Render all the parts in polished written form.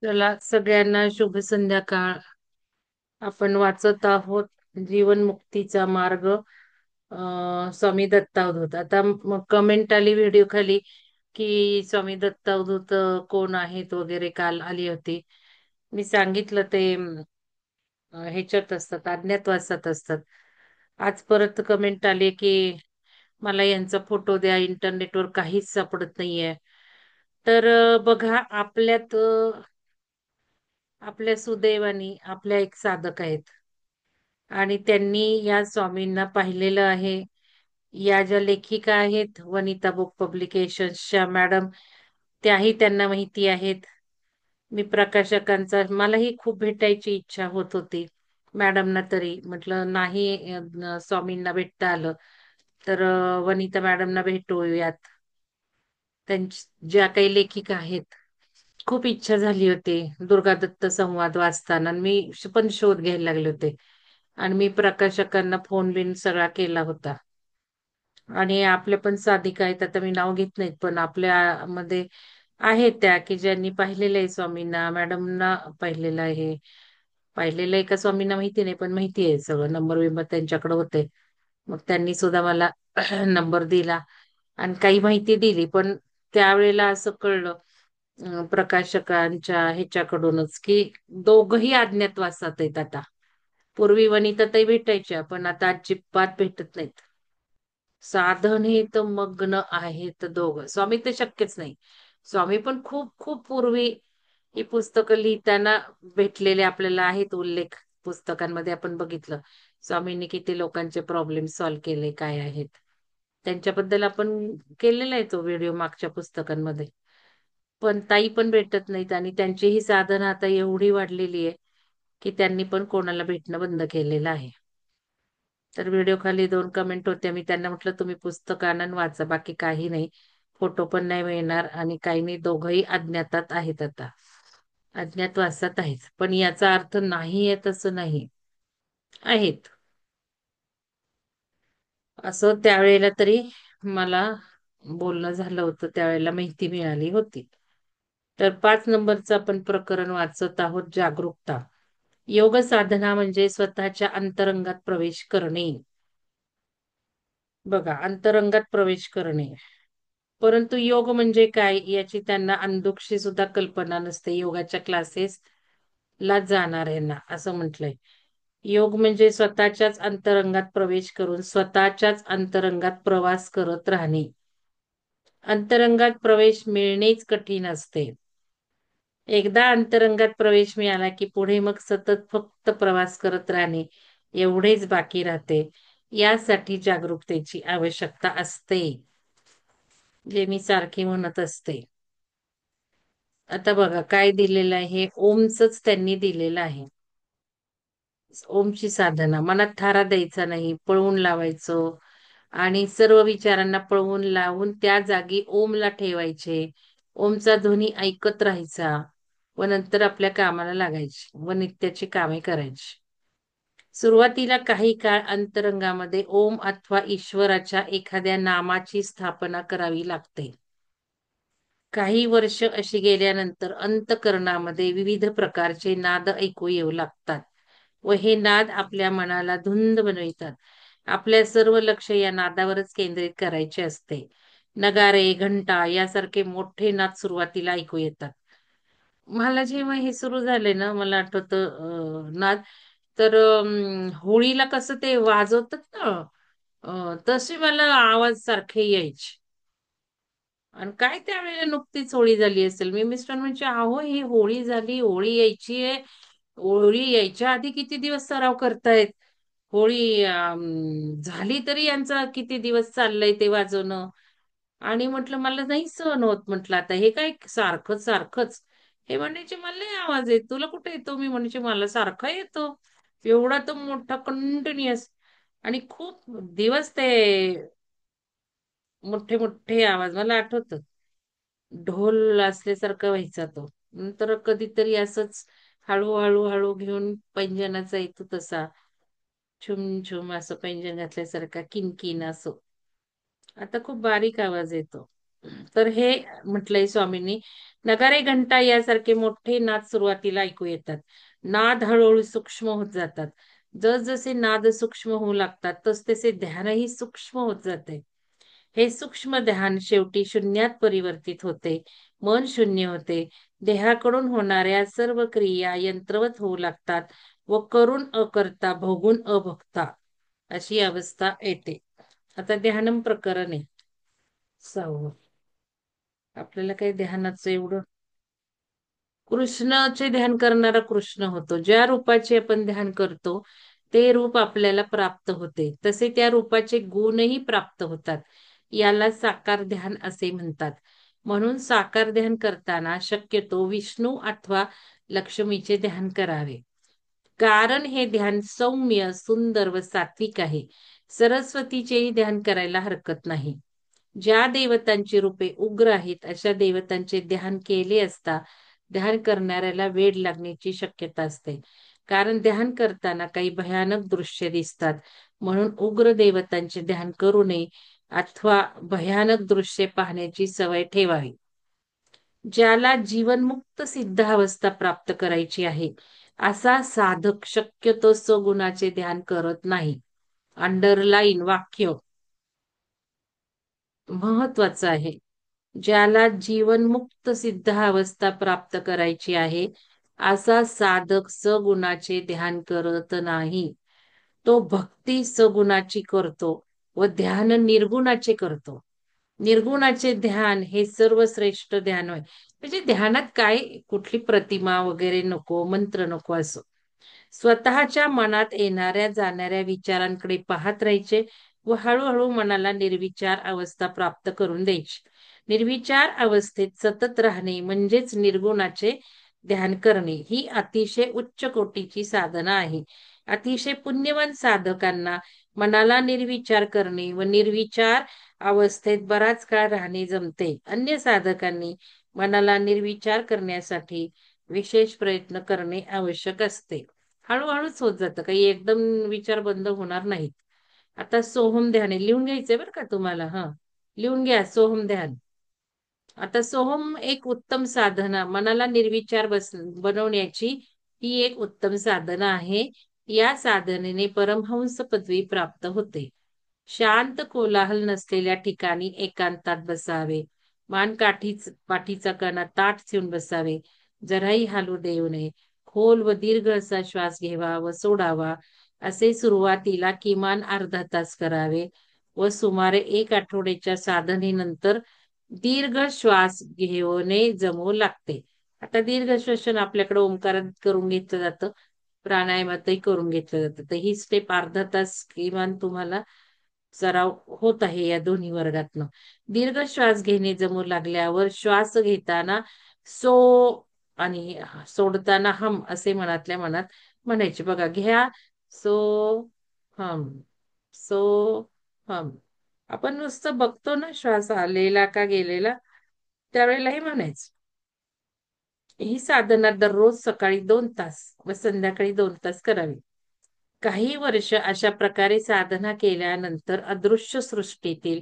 चला सगळ्यांना शुभ संध्याकाळ. आपण वाचत आहोत जीवनमुक्तीचा मार्ग, स्वामी दत्त अवधूत. आता मग कमेंट आली व्हिडिओ खाली की स्वामी दत्त अवधूत कोण आहेत वगैरे. काल आली होती. मी सांगितलं ते ह्याच्यात असतात, अज्ञातवासात असतात. आज परत कमेंट आली की मला यांचा फोटो द्या, इंटरनेटवर काहीच सापडत नाहीये. तर बघा, आपल्या सुदैवानी आपल्या एक साधक आहेत आणि त्यांनी या स्वामींना पाहिलेलं आहे. या ज्या लेखिका आहेत वनिता बुक पब्लिकेशन्सच्या मॅडम, त्याही त्यांना माहिती आहेत. मी प्रकाशकांचा मलाही खूप भेटायची इच्छा होत होती मॅडमना, तरी म्हटलं नाही स्वामींना भेटता आलं तर वनिता मॅडमना भेटूयात. त्यांची ज्या काही लेखिका आहेत, खूप इच्छा झाली होती. दुर्गा दत्त संवाद वाचताना मी पण शोध घ्यायला लागले होते आणि मी प्रकाशकांना फोन बिन सगळा केला होता. आणि आपल्या पण साधिका आहेत, आता मी नाव घेत नाहीत, पण आपल्या मध्ये आहेत त्या की ज्यांनी पाहिलेलं आहे स्वामींना. मॅडमना पाहिलेलं आहे का स्वामींना माहिती नाही, पण माहिती आहे सगळं. नंबर बिंबर त्यांच्याकडे होते. मग त्यांनी सुद्धा मला नंबर दिला आणि काही माहिती दिली. पण त्यावेळेला असं कळलं प्रकाशकांच्या ह्याच्याकडूनच की दोघही अज्ञातवासात आहेत आता. पूर्वी वनिताताई भेटायच्या, पण आता अजिबात भेटत नाहीत. साधनेत मग्न आहेत दोघं. स्वामी तर शक्यच नाही. स्वामी पण खूप खूप पूर्वी ही पुस्तकं लिहिताना भेटलेले आपल्याला आहेत उल्लेख. पुस्तकांमध्ये आपण बघितलं स्वामींनी किती लोकांचे प्रॉब्लेम सॉल्व्ह केले, काय आहेत त्यांच्याबद्दल आपण केलेला आहे तो व्हिडिओ मागच्या पुस्तकांमध्ये. पण ताई पण भेटत नाहीत आणि त्यांची ही साधना आता एवढी वाढलेली आहे की त्यांनी पण कोणाला भेटणं बंद केलेलं आहे. तर व्हिडिओ खाली 2 कमेंट होत्या. मी त्यांना म्हटलं तुम्ही पुस्तक आणा आणि वाचा, बाकी काही नाही. फोटो पण नाही मिळणार आणि काही नाही. दोघंही अज्ञातात आहेत आता. अज्ञातवासात आहेत. पण याचा अर्थ नाही आहे तसं नाही. आहेत. असं त्यावेळेला तरी मला बोलणं झालं होतं, त्यावेळेला माहिती मिळाली होती. तर 5 नंबरचं आपण प्रकरण वाचत आहोत, जागरूकता. योग साधना म्हणजे स्वतःच्या अंतरंगात प्रवेश करणे. बघा, अंतरंगात प्रवेश करणे. परंतु योग म्हणजे काय याची त्यांना अंधुकशी सुद्धा कल्पना नसते. योगाच्या क्लासेस ला जाणाऱ्यांना असं म्हटलंय. योग म्हणजे स्वतःच्याच अंतरंगात प्रवेश करून स्वतःच्याच अंतरंगात प्रवास करत राहणे. अंतरंगात प्रवेश मिळणेच कठीण असते. एकदा अंतरंगात प्रवेश मिळाला की पुढे मग सतत फक्त प्रवास करत राहणे एवढेच बाकी राहते. यासाठी जागरूकतेची आवश्यकता असते, जे मी सारखी म्हणत असते. आता बघा काय दिलेलं आहे. ओमचंच त्यांनी दिलेलं आहे. ओमची साधना. मनात थारा द्यायचा नाही, पळवून लावायचं आणि सर्व विचारांना पळवून लावून त्या जागी ओमला ठेवायचे. ओमचा ध्वनी ऐकत राहायचा व नंतर आपल्या कामाला लागायचे व नित्याची कामे करायची. सुरुवातीला काही काळ अंतरंगामध्ये ओम अथवा ईश्वराच्या एखाद्या नामाची स्थापना करावी लागते. काही वर्ष अशी गेल्यानंतर अंतःकरणामध्ये विविध प्रकारचे नाद ऐकू येऊ लागतात व हे नाद आपल्या मनाला धुंद बनवितात. आपल्या सर्व लक्ष या नादावरच केंद्रित करायचे असते. नगारे, घंटा यासारखे मोठे नाद सुरुवातीला ऐकू येतात. मला जेव्हा हे सुरू झाले ना, मला आठवतं नाद, तर होळीला कसं ते वाजवतात ना, तसे मला आवाज सारखे यायचे. आणि काय त्यावेळेला नुकतीच होळी झाली असेल. मी मिस्टर म्हणजे अहो ही होळी झाली, होळी यायची आहे. होळी यायच्या आधी किती दिवस सराव करतायत. होळी झाली तरी यांचा किती दिवस चाललंय ते वाजवणं. आणि म्हटलं मला नाही सहन होत, म्हटलं आता हे काय सारखंच सारखंच. हे म्हणायचे मला नाही आवाज येत, तुला कुठे येतो? मी म्हणायचे मला सारखा येतो. एवढा तो मोठा कंटिन्युअस आणि खूप दिवस ते मोठे मोठे आवाज मला आठवतं. ढोल असल्यासारखा व्हायचा तो. नंतर कधीतरी असंच हळू हळू घेऊन पैंजणाचा येतो तसा छुम छुम असं पैंजण घातल्यासारखा किनकिन असं. आता खूप बारीक आवाज येतो. तर हे म्हटलंय स्वामींनी, नगारे, घंटा यासारखे मोठे नाद सुरुवातीला ऐकू येतात. नाद हळूहळू सूक्ष्म होत जातात. जसजसे नाद सूक्ष्म होऊ लागतात, तसतसे ध्यानही सूक्ष्म होत जाते. हे सूक्ष्म ध्यान शेवटी शून्यात परिवर्तित होते. मन शून्य होते. देहाकडून होणाऱ्या सर्व क्रिया यंत्रवत होऊ लागतात व करून अकर्ता, भोगून अभोक्ता अशी अवस्था येते. आता ध्यानम प्रकरण आहे 6. आपल्याला काही ध्यानाचं एवढं, कृष्णाचे ध्यान करणारा कृष्ण होतो. ज्या रूपाचे आपण ध्यान करतो ते रूप आपल्याला प्राप्त होते. तसे त्या रूपाचे गुणही प्राप्त होतात. याला साकार ध्यान असे म्हणतात. म्हणून साकार ध्यान करताना शक्यतो विष्णू अथवा लक्ष्मीचे ध्यान करावे. कारण हे ध्यान सौम्य, सुंदर व सात्विक आहे. सरस्वतीचेही ध्यान करायला हरकत नाही. ज्या देवतांची रूपे उग्र आहेत अशा देवतांचे ध्यान केले असता ध्यान करणाऱ्याला वेड लागण्याची शक्यता असते. कारण ध्यान करताना काही भयानक दृश्य दिसतात. म्हणून उग्र देवतांचे ध्यान करू नये अथवा भयानक दृश्य पाहण्याची सवय ठेवावी. ज्याला जीवनमुक्त सिद्धावस्था प्राप्त करायची आहे असा साधक शक्यतो सगुणाचे ध्यान करत नाही. अंडरलाईन वाक्य महत्वाचं आहे. ज्याला जीवनमुक्त सिद्धावस्था प्राप्त करायची आहे असा साधक सगुणाचे ध्यान करत नाही. तो भक्ती सगुणाची करतो व ध्यान निर्गुणाचे करतो. निर्गुणाचे ध्यान हे सर्वश्रेष्ठ ध्यान होय. म्हणजे ध्यानात काय कुठली प्रतिमा वगैरे नको, मंत्र नको असं. स्वतःच्या मनात येणाऱ्या जाणाऱ्या विचारांकडे पाहत राहायचे व हळूहळू मनाला निर्विचार अवस्था प्राप्त करून द्यायची. निर्विचार अवस्थेत सतत राहणे म्हणजेच निर्गुणाचे ध्यान करणे ही अतिशय उच्च कोटीची साधना आहे. अतिशय पुण्यवान साधकांना मनाला निर्विचार करणे व निर्विचार अवस्थेत बराच काळ राहणे जमते. अन्य साधकांनी मनाला निर्विचार करण्यासाठी विशेष प्रयत्न करणे आवश्यक असते. हळूहळूच होत जातं, काही एकदम विचार बंद होणार नाहीत. आता सोहम ध्यान आहे, लिहून घ्यायचंय बरं का तुम्हाला. लिहून घ्या सोहम ध्यान. आता सोहम एक उत्तम साधना, मनाला निर्विचार बनवण्याची ही एक उत्तम साधना आहे. या साधनेने परमहंस पदवी प्राप्त होते. शांत कोलाहल नसलेल्या ठिकाणी एकांतात बसावे. पाठीचा कणा ताठ ठेवून बसावे. जराही हालू देऊ नये. खोल व दीर्घ असा श्वास घ्यावा व सोडावा. असे सुरुवातीला किमान अर्धा तास करावे व सुमारे 1 आठवड्याच्या साधनेनंतर दीर्घ श्वास घेणे जमवू लागते. आता दीर्घ श्वसन आपल्याकडे ओंकारात करून घेतलं जातं, प्राणायामातही करून घेतलं जातं. तर ही स्टेप अर्धा तास किमान तुम्हाला सराव होत आहे या दोन्ही वर्गातनं. दीर्घ श्वास घेणे जमू लागल्यावर श्वास घेताना सो आणि सोडताना हम असे मनातल्या मनात म्हणायचे. बघा, घ्या सो हम, सो हम. आपण नुसतं बघतो ना श्वास आलेला का गेलेला, त्यावेळेलाही म्हणायचं. ही साधना दररोज सकाळी 2 तास व संध्याकाळी 2 तास करावी. काही वर्ष अशा प्रकारे साधना केल्यानंतर अदृश्य सृष्टीतील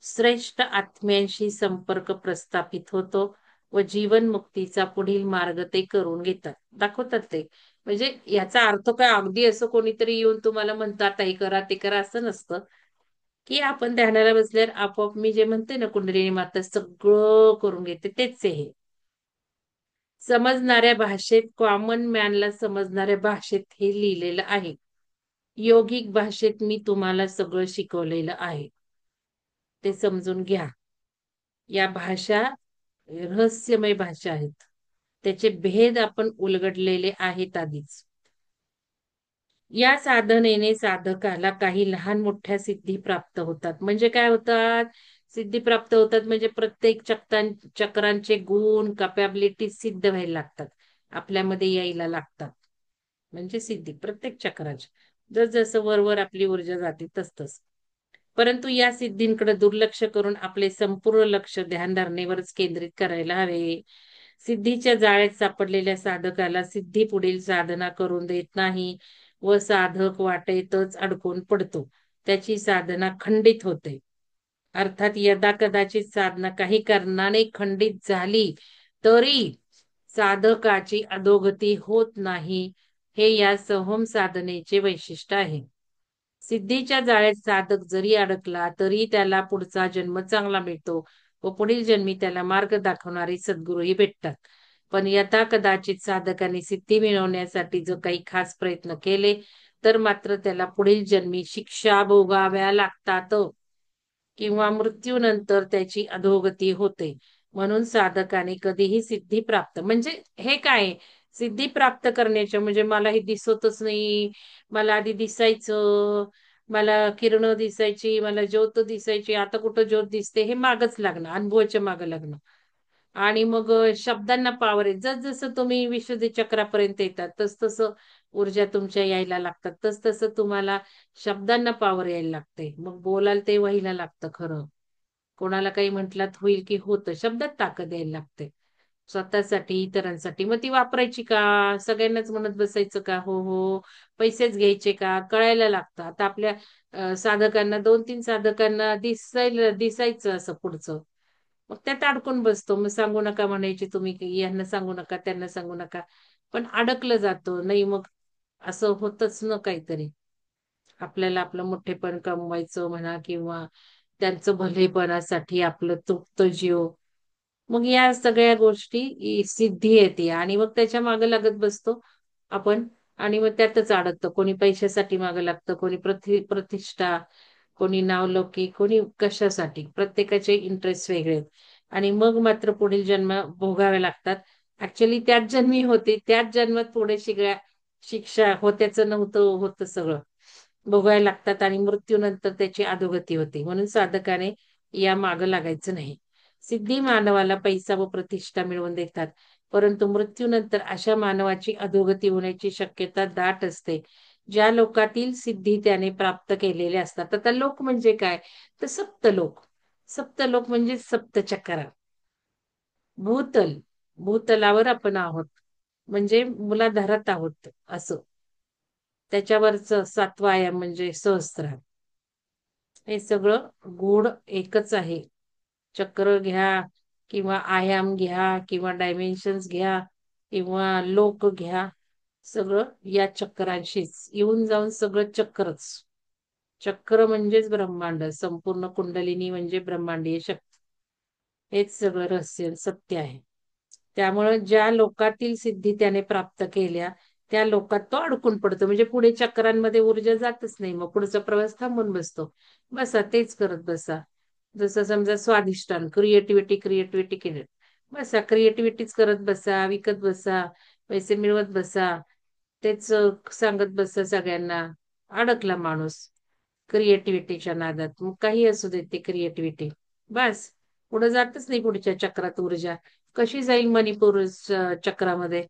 श्रेष्ठ आत्म्यांशी संपर्क प्रस्थापित होतो व जीवन मुक्तीचा पुढील मार्ग ते करून घेतात, दाखवतात ते. म्हणजे याचा अर्थ काय अगदी असं कोणीतरी येऊन तुम्हाला म्हणतात आता हे करा ते करा असं नसतं, की आपण ध्यानाला बसल्यावर आपोआप मी जे म्हणते ना कुंडलिनी माता सगळं करून घेते, तेच आहे हे. समजणाऱ्या भाषेत, कॉमन मॅनला समजणाऱ्या भाषेत हे लिहिलेलं आहे. योगिक भाषेत मी तुम्हाला सगळं शिकवलेलं आहे, ते समजून घ्या. या भाषा रहस्यमय भाषा आहेत. त्याचे भेद आपण उलगडलेले आहेत आधीच. या साधनेने साधकाला काही लहान मोठ्या सिद्धी प्राप्त होतात. म्हणजे काय होतात? सिद्धी प्राप्त होतात म्हणजे प्रत्येक चक्रांचे गुण, कॅपॅबिलिटी सिद्ध व्हायला लागतात, आपल्यामध्ये यायला लागतात. म्हणजे सिद्धी प्रत्येक चक्राची. जसं वरवर आपली ऊर्जा जाते तस. परंतु या सिद्धींकडे दुर्लक्ष करून आपले संपूर्ण लक्ष ध्यानधारणेवरच केंद्रित करायला हवे. सिद्धीच्या जाळ्यात सापडलेल्या साधकाला सिद्धी पुढील साधना करून देत नाही व साधक वाटेतच अडकून पडतो. त्याची साधना खंडित होते. अर्थात यदा कदाचित साधना काही कारणाने खंडित झाली तरी साधकाची अधोगती होत नाही, हे या सोहम साधनेचे वैशिष्ट्य आहे. सिद्धीच्या जाळ्यात साधक जरी अडकला तरी त्याला पुढचा जन्म चांगला मिळतो व पुढील जन्मी त्याला मार्ग दाखवणारे सद्गुरूही भेटतात. पण यथा कदाचित साधकाने सिद्धी मिळवण्यासाठी जो काही खास प्रयत्न केले तर मात्र त्याला पुढील जन्मी शिक्षा भोगाव्या लागतात किंवा मृत्यूनंतर त्याची अधोगती होते. म्हणून साधकाने कधीही सिद्धी प्राप्त म्हणजे हे काय सिद्धी प्राप्त करण्याच्या म्हणजे मला हे दिसतच नाही, मला आधी दिसायचं, मला किरण दिसायची, मला ज्योत दिसायची, आता कुठं ज्योत दिसते हे मागच लागणं, अनुभवाच्या मागं लागणं. आणि मग शब्दांना पावर आहे. जसं तुम्ही विशुद्धी चक्रापर्यंत येतात तस तसं ऊर्जा तुमच्या यायला लागतात, तस तसं तुम्हाला शब्दांना पावर यायला लागते. मग बोलाल ते व्हायला लागतं खरं. कोणाला काही म्हटलात होईल की होतं. शब्दात ताकद यायला लागते. स्वतःसाठी, इतरांसाठी. मग ती वापरायची का? सगळ्यांनाच म्हणत बसायचं का? हो, हो. पैसेच घ्यायचे का? कळायला लागतं. आता आपल्या साधकांना 2-3 साधकांना दिसायचं असं पुढचं. मग त्यात अडकून बसतो. मग सांगू नका म्हणायचे तुम्ही की यांना सांगू नका, त्यांना सांगू नका. पण अडकलं जातं. नाही मग असं होतच ना काहीतरी. आपल्याला आपलं मोठेपण कमवायचं म्हणा किंवा त्यांचं भलेपणासाठी आपलं तुटतं जीव. मग या सगळ्या गोष्टी सिद्धी येते आणि मग त्याच्या मागे लागत बसतो आपण आणि मग त्यातच अडकतो. कोणी पैशासाठी मागे लागतं, कोणी प्रतिष्ठा, कोणी नावलौकिक, कोणी कशासाठी. प्रत्येकाचे इंटरेस्ट वेगळे आहेत. आणि मग मात्र पुढील जन्म भोगावे लागतात. ऍक्च्युली त्याच जन्मी होते, त्याच जन्मात पुढे शिक्षा होत्याचं नव्हतं होतं सगळं. भोगायला लागतात आणि मृत्यूनंतर त्याची अधोगती होते. म्हणून साधकाने या मागं लागायचं नाही. सिद्धी मानवाला पैसा व प्रतिष्ठा मिळवून देतात. परंतु मृत्यूनंतर अशा मानवाची अधोगती होण्याची शक्यता दाट असते. ज्या लोकातील सिद्धी त्याने प्राप्त केलेल्या असतात. आता लोक म्हणजे काय? तर सप्तलोक. सप्तलोक म्हणजे सप्तचक्र. भूतल. भूतलावर आपण आहोत. म्हणजे मुलाधारात आहोत असं. त्याच्यावरच सातवा आयाम म्हणजे सहस्त्र. हे सगळं गूढ एकच आहे. चक्र घ्या किंवा आयाम घ्या किंवा डायमेन्शन्स घ्या किंवा लोक घ्या, सगळं या चक्रांशीच येऊन जाऊन सगळं चक्रच. चक्र म्हणजेच ब्रह्मांड, संपूर्ण कुंडलिनी म्हणजे ब्रह्मांडीय शक्ती. हेच सगळं रहस्य सत्य आहे. त्यामुळे ज्या लोकातील सिद्धी त्याने प्राप्त केल्या त्या लोकात तो अडकून पडतो. म्हणजे पुढे चक्रांमध्ये ऊर्जा जातच नाही. मग पुढचा प्रवास थांबून बसतो. बसा तेच करत बसा. जसं समजा स्वाधिष्ठान, क्रिएटिव्हिटी क्रिएटिव्हिटी केलं, बसा क्रिएटिव्हिटीच करत बसा, विकत बसा, पैसे मिळवत बसा, तेच सांगत बसा सगळ्यांना. अडकला माणूस क्रिएटिव्हिटीच्या नादात. मग काही असू देत ते क्रिएटिव्हिटी. बस पुढे जातच नाही. पुढच्या चक्रात ऊर्जा कशी जाईल मणिपूर चक्रामध्ये?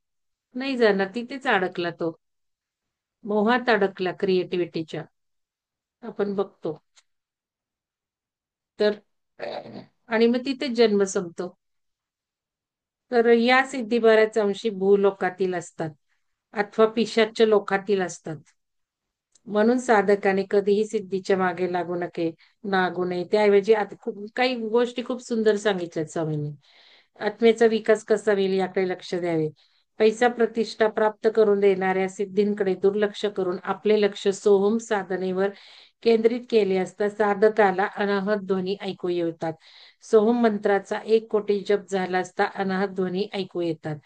नाही जाणार. तिथेच अडकला तो. मोहात अडकला क्रिएटिव्हिटीच्या. आपण बघतो तर आणि मग तिथेच जन्म संपतो. तर या सिद्धी बऱ्याच अंशी भूलोकातील असतात अथवा पिशाच्च लोकातील असतात. म्हणून साधकाने कधीही सिद्धीच्या मागे लागू नये. त्याऐवजी आता काही गोष्टी खूप सुंदर सांगितल्यात स्वामींनी. आत्मेचा विकास कसा होईल याकडे लक्ष द्यावे. पैसा प्रतिष्ठा प्राप्त करून देणाऱ्या सिद्धींकडे दुर्लक्ष करून आपले लक्ष सोहम साधनेवर केंद्रित केले असता साधकाला अनाहत ध्वनी ऐकू येतात. सोहम मंत्राचा 1 कोटी जप झाला असता अनाहत ध्वनी ऐकू येतात.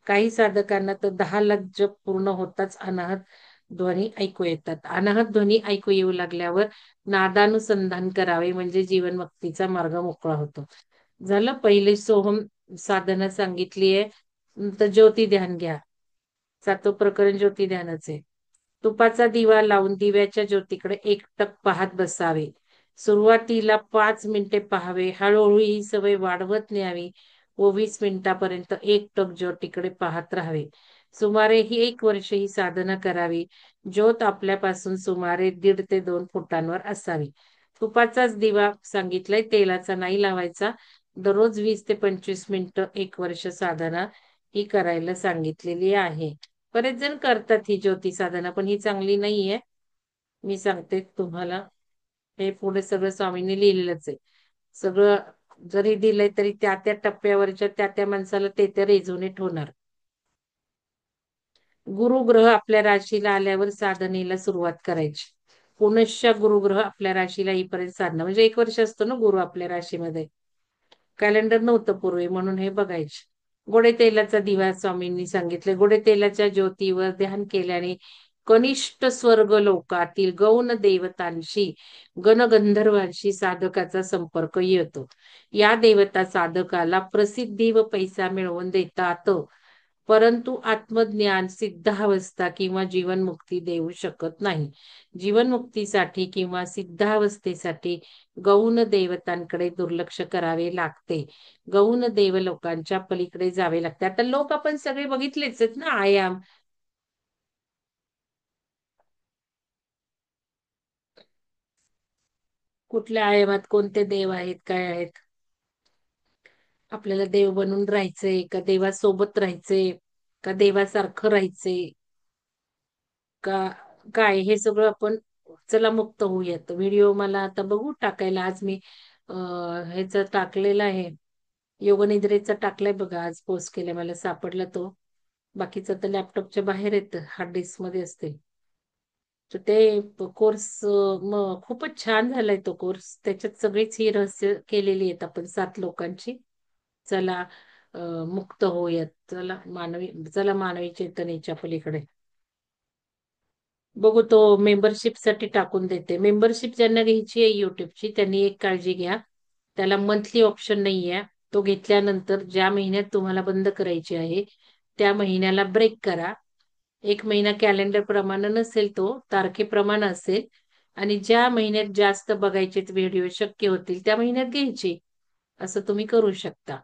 काही साधकांना तर 10 लाख जप पूर्ण होताच अनाहत ध्वनी ऐकू येतात. अनाहत ध्वनी ऐकू येऊ लागल्यावर नादानुसंधान करावे म्हणजे जीवनमुक्तीचा मार्ग मोकळा होतो. झालं. पहिले सोहम साधना सांगितलीये. तर ज्योती ध्यान घ्या. 7वं प्रकरण ज्योती ध्यानाचे. तुपाचा दिवा लावून दिव्याच्या ज्योतीकडे एकटक पाहत बसावे. सुरुवातीला 5 मिनिटे पाहावे. हळूहळू ही सवय वाढवत न्यावी व 20 मिनिटापर्यंत एकटक ज्योतीकडे पाहत राहावे. सुमारे ही 1 वर्ष ही साधना करावी. ज्योत आपल्यापासून सुमारे 1.5 ते 2 फुटांवर असावी. तुपाचाच दिवा सांगितलाय, तेलाचा नाही लावायचा. दररोज 20 ते 25 मिनिटं 1 वर्ष साधना ही करायला सांगितलेली आहे. बरेच जण करतात ही ज्योती साधना, पण ही चांगली नाहीये. मी सांगते तुम्हाला. हे पुढे सगळं स्वामींनी लिहिलेलंच आहे. सगळं जरी दिलंय तरी त्या त्या टप्प्यावरच्या त्या त्या माणसाला ते ते रेझोनेट होणार. गुरुग्रह आपल्या राशीला आल्यावर साधनेला सुरुवात करायची. पुनश्च गुरुग्रह आपल्या राशीला येईपर्यंत साधना, म्हणजे 1 वर्ष असतो ना गुरु आपल्या राशीमध्ये. कॅलेंडर नव्हतं पूर्वी म्हणून हे बघायचे. गोडे तेलाचा दिवा स्वामींनी सांगितले. गोडे तेलाच्या ज्योतीवर ध्यान केल्याने कनिष्ठ स्वर्ग लोकातील गौण देवतांशी गणगंधर्वांशी साधकाचा संपर्क येतो. या देवता साधकाला प्रसिद्धी व पैसा मिळवून देतात, परंतु आत्मज्ञान, सिद्धावस्था किंवा जीवनमुक्ती देऊ शकत नाही. जीवनमुक्तीसाठी किंवा सिद्धावस्थेसाठी गौण देवतांकडे दुर्लक्ष करावे लागते. गौण देवलोकांच्या पलीकडे जावे लागते. आता लोक आपण सगळे बघितलेच आहेत ना, आयाम. कुठल्या आयामात कोणते देव आहेत, काय आहेत. आपल्याला देव बनून राहायचंय का देवासोबत राहायचंय, का देवासारखं राहायचंय, का काय, हे सगळं आपण. चला मुक्त होऊयात. व्हिडिओ मला आता बघू टाकायला. आज मी ह्याचा टाकलेला आहे, योगनिद्रेचा टाकलाय बघा, आज पोस्ट केलाय, मला सापडला तो. बाकीचं तर लॅपटॉपच्या बाहेर येतं, हार्ड डिस्क मध्ये असते. तर ते कोर्स मग खूपच छान झालाय तो कोर्स. त्याच्यात सगळीच ही रहस्य केलेली आहेत आपण 7 लोकांची. चला मुक्त होऊयात. चला मानवी चेतनेच्या पलीकडे. बघू तो मेंबरशिप साठी टाकून देते. मेंबरशिप ज्यांना घ्यायची आहे युट्यूबची त्यांनी एक काळजी घ्या, त्याला मंथली ऑप्शन नाहीये. तो घेतल्यानंतर ज्या महिन्यात तुम्हाला बंद करायची आहे त्या महिन्याला ब्रेक करा. 1 महिना कॅलेंडर प्रमाणे नसेल, तो तारखेप्रमाणे असेल. आणि ज्या महिन्यात जास्त बघायचे व्हिडिओ शक्य होतील त्या महिन्यात घ्यायची. असं तुम्ही करू शकता.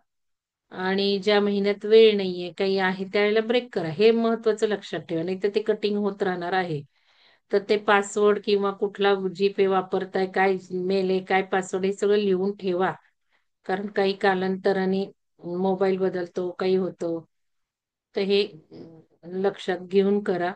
आणि ज्या महिन्यात वेळ नाहीये, काही आहे, त्यावेळेला ब्रेक करा. हे महत्वाचं लक्षात ठेवा, नाही तर ते कटिंग होत राहणार आहे. तर ते पासवर्ड किंवा कुठला जीपे वापरताय, काय मेल आहे, काय पासवर्ड, हे सगळं लिहून ठेवा. कारण काही कालांतराने मोबाईल बदलतो, काही होतो. तर हे लक्षात घेऊन करा.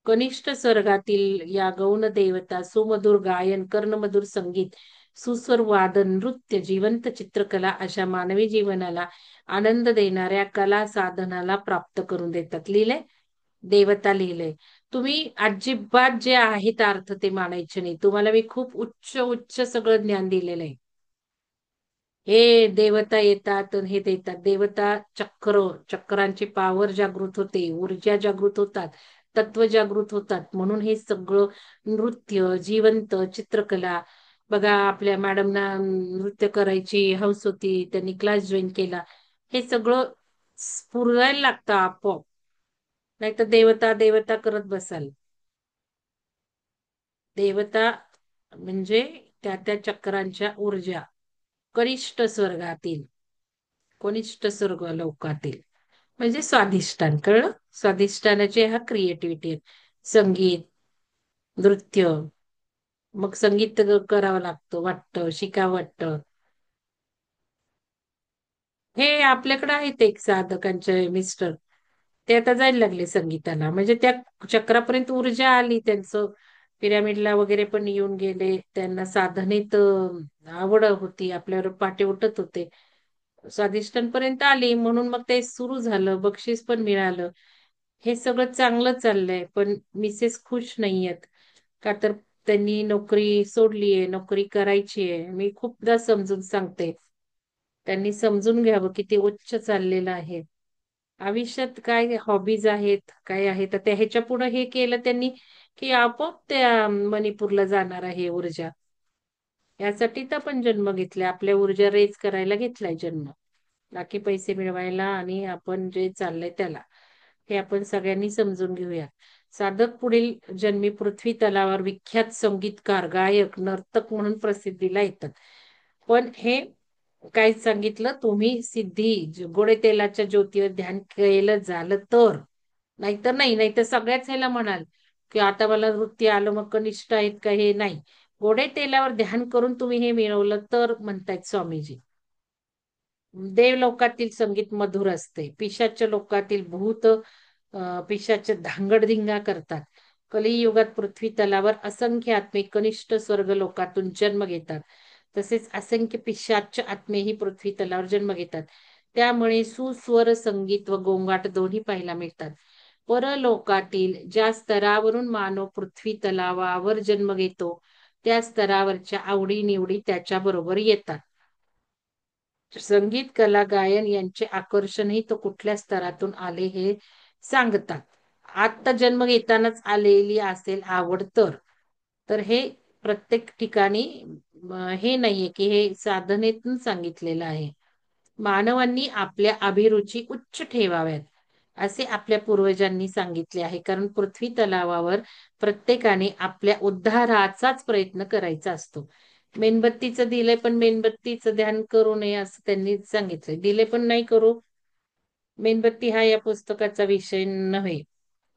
कनिष्ठ स्वर्गातील या गौण देवता सुमधुर गायन, कर्णमधुर संगीत, सुस्वर वादन, नृत्य, जिवंत चित्रकला अशा मानवी जीवनाला आनंद देणाऱ्या कला साधनाला प्राप्त करून देतात. लिहिलंय, देवता लिहिलंय. तुम्ही अजिबात जे आहेत अर्थ ते मानायचे नाही. तुम्हाला मी खूप उच्च उच्च सगळं ज्ञान दिलेलं आहे. हे देवता येतात आणि हे देतात. देवता चक्रांची पावर जागृत होते, ऊर्जा जागृत होतात, तत्व जागृत होतात. म्हणून हे सगळं नृत्य, जिवंत चित्रकला. बघा आपल्या मॅडमना नृत्य करायची हौस होती, त्यांनी क्लास जॉईन केला. हे सगळं स्फुरायला लागतं आपोआप. नाहीतर देवता देवता करत बसाल. देवता म्हणजे त्या त्या चक्रांच्या ऊर्जा. कनिष्ठ स्वर्गातील, कनिष्ठ स्वर्ग लोकातील म्हणजे स्वाधिष्ठान. कळलं? स्वाधिष्ठानाचे हा क्रिएटिव्हिटी आहे. संगीत, नृत्य. मग संगीत करावं लागतं, वाटतं, शिकावं वाटतं. हे आपल्याकडे आहेत एक साधकांचे मिस्टर, ते आता जायला लागले संगीताला. म्हणजे त्या चक्रापर्यंत ऊर्जा आली, त्यांचं पिरामिडला वगैरे पण येऊन गेले. त्यांना साधनेत आवड होती, आपल्यावर पाटे उठत होते. स्वादिष्टांपर्यंत आली म्हणून मग ते सुरू झालं, बक्षीस पण मिळालं. हे सगळं चांगलं चाललंय. पण मिसेस खुश नाहीयेत. का तर त्यांनी नोकरी सोडलीये, नोकरी करायची आहे. मी खूपदा समजून सांगते, त्यांनी समजून घ्यावं की ते उच्च चाललेलं आहे. आयुष्यात काय हॉबीज आहेत, काय आहेत, तर त्या ह्याच्या पुढे हे केलं त्यांनी की आपोआप त्या मणिपूरला जाणार आहे ऊर्जा. यासाठी तर आपण जन्म घेतलाय, आपल्या ऊर्जा रेज करायला घेतलाय जन्म. बाकी पैसे मिळवायला आणि आपण जे चाललंय त्याला. हे आपण सगळ्यांनी समजून घेऊया. साधक पुढील जन्मी पृथ्वी तलावर विख्यात संगीतकार, गायक, नर्तक म्हणून प्रसिद्धीला येतात. पण हे काय सांगितलं, तुम्ही सिद्धी गोडे तेलाच्या ज्योतीवर ध्यान केलं झालं तर. नाहीतर नाही. नाहीतर सगळ्याच ह्याला म्हणाल की आता मला नृत्य आलं मग कनिष्ठ आहेत का, हे नाही. गोडे तेलावर ध्यान करून तुम्ही हे मिळवलं तर म्हणतायत स्वामीजी. देवलोकातील संगीत मधुर असते. पिशाच्य लोकातील भूत पिशाच्य धांगडधिंगा करतात. कलियुगात पृथ्वी तलावर असंख्य आत्मे कनिष्ठ स्वर्ग लोकातून जन्म घेतात. तसेच असंख्य पिशाच्च आत्मे ही पृथ्वी तलावर जन्म घेतात. त्यामुळे सुस्वर संगीत व गोंगाट दोन्ही पाहायला मिळतात. परलोकातील ज्या स्तरावरून मानव पृथ्वी तलावावर जन्म घेतो, त्या स्तरावरच्या आवडी-निवडी त्याच्याबरोबर येतात. संगीत, कला, गायन यांचे आकर्षणही तो कुठल्या स्तरातून आले हे सांगतात. आत्ता जन्म घेतानाच आलेली असेल आवड तर हे प्रत्येक ठिकाणी हे नाहीये की हे साधनेतून सांगितलेलं आहे. मानवांनी आपल्या अभिरुची उच्च ठेवाव्यात, असे आपल्या पूर्वजांनी सांगितले आहे. कारण पृथ्वी तलावावर प्रत्येकाने आपल्या उद्धाराचाच प्रयत्न करायचा असतो. मेणबत्तीचं दिलंय पण मेणबत्तीचं ध्यान करू नये असं त्यांनी सांगितलंय. दिले पण नाही करू. मेणबत्ती हा या पुस्तकाचा विषय नव्हे.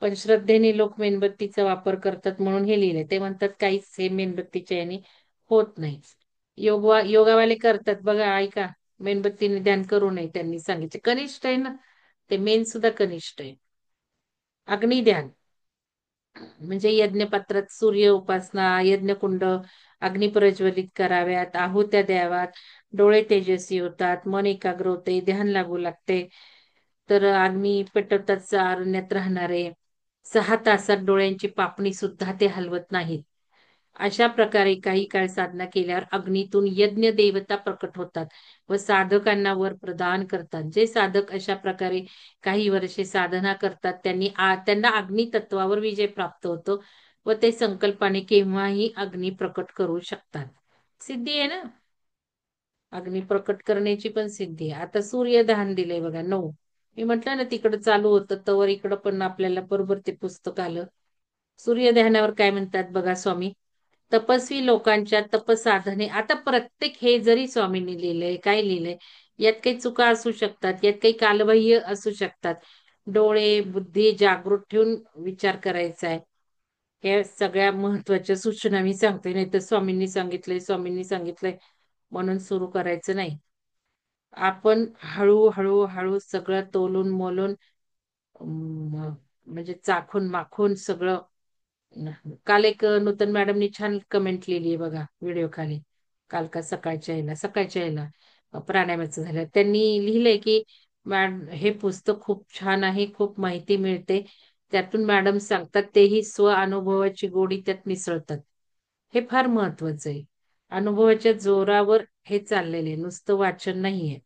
पण श्रद्धेने लोक मेणबत्तीचा वापर करतात म्हणून हे लिहिलंय. ते म्हणतात काहीच हे मेणबत्तीच्या याने होत नाही. योगावाले करतात बघा, ऐका. मेणबत्तीने ध्यान करू नये त्यांनी सांगितले. कनिष्ठ आहे ना, ते मेन सुद्धा कनिष्ठ आहे. अग्निध्यान म्हणजे यज्ञपात्रात सूर्य उपासना, यज्ञकुंड अग्नी प्रज्वलित कराव्यात, आहुत्या द्याव्यात, डोळे तेजस्वी होतात, मन एकाग्र होते, ध्यान लागू लागते. तर अग्नी पेटवताच अरण्यात राहणारे 6 तासात डोळ्यांची पापणी सुद्धा ते हलवत नाहीत. अशा प्रकारे काही काळ साधना केल्यावर अग्नीतून यज्ञ देवता प्रकट होतात व साधकांना वर प्रदान करतात. जे साधक अशा प्रकारे काही वर्षे साधना करतात त्यांना अग्नी तत्वावर विजय प्राप्त होतो व ते संकल्पाने केव्हाही अग्नी प्रकट करू शकतात. सिद्धी आहे ना, अग्नी प्रकट करण्याची पण सिद्धी आहे. आता सूर्यदान दिलंय बघा 9. मी म्हटलं ना तिकडं चालू होतं तवर इकडं पण आपल्याला बरोबर ते पुस्तक आलं. सूर्यध्यानावर काय म्हणतात बघा स्वामी. तपस्वी लोकांच्या तपसाधने, आता प्रत्येक हे जरी स्वामींनी लिहिलंय, काय लिहिलंय, यात काही चुका असू शकतात, यात काही कालबाह्य असू शकतात. डोळे, बुद्धी जागृत ठेवून विचार करायचा आहे. हे सगळ्या महत्वाच्या सूचना मी सांगते, नाही तर स्वामींनी सांगितलंय म्हणून सुरू करायचं नाही. आपण हळू हळू सगळं तोलून मोलून म्हणजे चाखून माखून सगळं. काल एक नूतन मॅडमनी छान कमेंट लिहिली आहे बघा व्हिडिओ खाली. काल का सकाळच्या याला प्राणायामाचं झालं. त्यांनी लिहिलंय की हे पुस्तक खूप छान आहे, खूप माहिती मिळते. त्यातून मॅडम सांगतात तेही स्व अनुभवाची गोडी त्यात मिसळतात. हे फार महत्वाचं आहे. अनुभवाच्या जोरावर हे चाललेलं आहे, नुसतं वाचन नाहीये.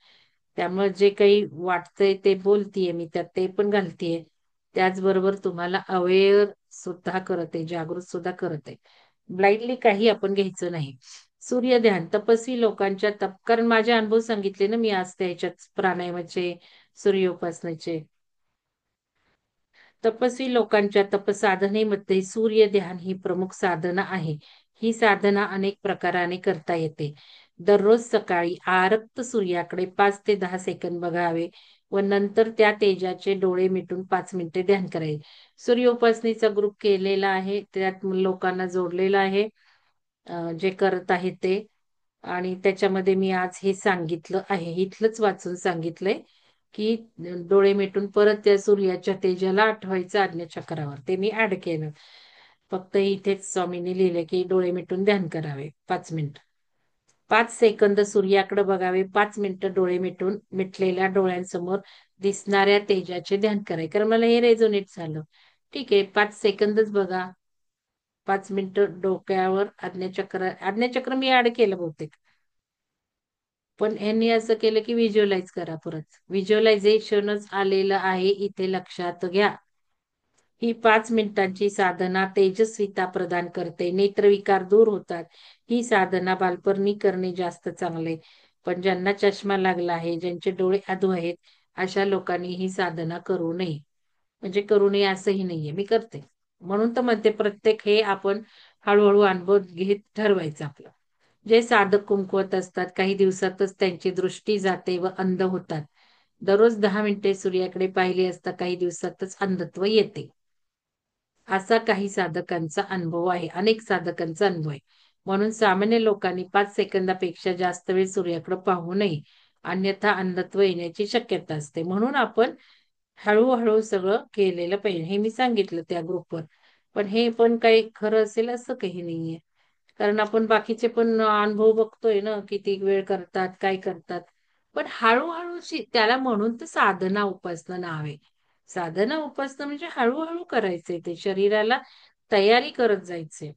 त्यामुळे जे काही वाटतंय ते बोलतीये मी, त्यात ते पण घालतीये. त्याचबरोबर तुम्हाला अवेअर सुद्धा करत आहे, जागृत सुद्धा करत आहे. ब्लाइंडली काही आपण घ्यायचं नाही. सूर्यध्यान तपस्वी लोकांच्या कारण माझे अनुभव सांगितले ना मी आज त्याच्यात प्राणायामाचे, सूर्योपासनेचे. तपस्वी लोकांच्या तपसाधनेमध्ये सूर्य ध्यान ही प्रमुख साधना आहे. ही साधना अनेक प्रकाराने करता येते. दररोज सकाळी आरक्त सूर्याकडे 5 ते 10 सेकंद बघावे व नंतर त्या तेजाचे डोळे मिटून 5 मिनिटे ध्यान करावे. सूर्योपासनेचा ग्रुप केलेला आहे, त्यात लोकांना जोडलेला आहे. जे करत आहे ते. आणि त्याच्यामध्ये मी आज हे सांगितलं आहे, इथलंच वाचून सांगितलंय की डोळे मिटून परत त्या सूर्याच्या तेजाला आठवायचं आज्ञाचक्रावर. ते मी ऍड केलं. फक्त इथेच स्वामींनी लिहिले की डोळे मिटून ध्यान करावे 5 मिनिट. 5 सेकंद सूर्याकडे बघावे, 5 मिनिटं डोळे मिटून मिटलेल्या डोळ्यांसमोर दिसणाऱ्या तेजाचे ध्यान करावे. कारण मला हे रेझोनेट झालं. ठीक आहे, 5 सेकंदच बघा, 5 मिनिटं डोक्यावर आज्ञाचक्र मी ऍड केलं बहुतेक. पण यांनी असं केलं की व्हिज्युअलाइज करा परत. व्हिज्युअलायझेशनच आलेलं आहे इथे, लक्षात घ्या. ही 5 मिनिटांची साधना तेजस्विता प्रदान करते, नेत्रविकार दूर होतात. ही साधना बालपणी करणे जास्त चांगले. पण ज्यांना चष्मा लागला आहे, ज्यांचे डोळे अधू आहेत, अशा लोकांनी ही साधना करू नये. म्हणजे करू नये असंही नाहीये, मी करते. म्हणून तर म्हणते प्रत्येक हे आपण हळूहळू अनुभव घेत ठरवायचं आपलं. जे साधक कुंकवत असतात काही दिवसातच त्यांची दृष्टी जाते व अंध होतात. दररोज 10 मिनिटे सूर्याकडे पाहिले असता काही दिवसातच अंधत्व येते. असा काही साधकांचा अनुभव आहे, अनेक साधकांचा अनुभव आहे. म्हणून सामान्य लोकांनी 5 सेकंदापेक्षा जास्त वेळ सूर्याकडे पाहू नये, अन्यथा अंधत्व येण्याची शक्यता असते. म्हणून आपण हळूहळू सगळं केलेलं पाहिजे. हे मी सांगितलं त्या ग्रुपवर. पण हे पण काही खरं असेल असं काही नाहीये. कारण आपण बाकीचे पण अनुभव बघतोय ना, किती वेळ करतात, काय करतात. पण हळूहळू त्याला म्हणून तर साधना उपासना नाव आहे. साधना उपासना म्हणजे हळूहळू करायचंय, ते शरीराला तयारी करत जायचे.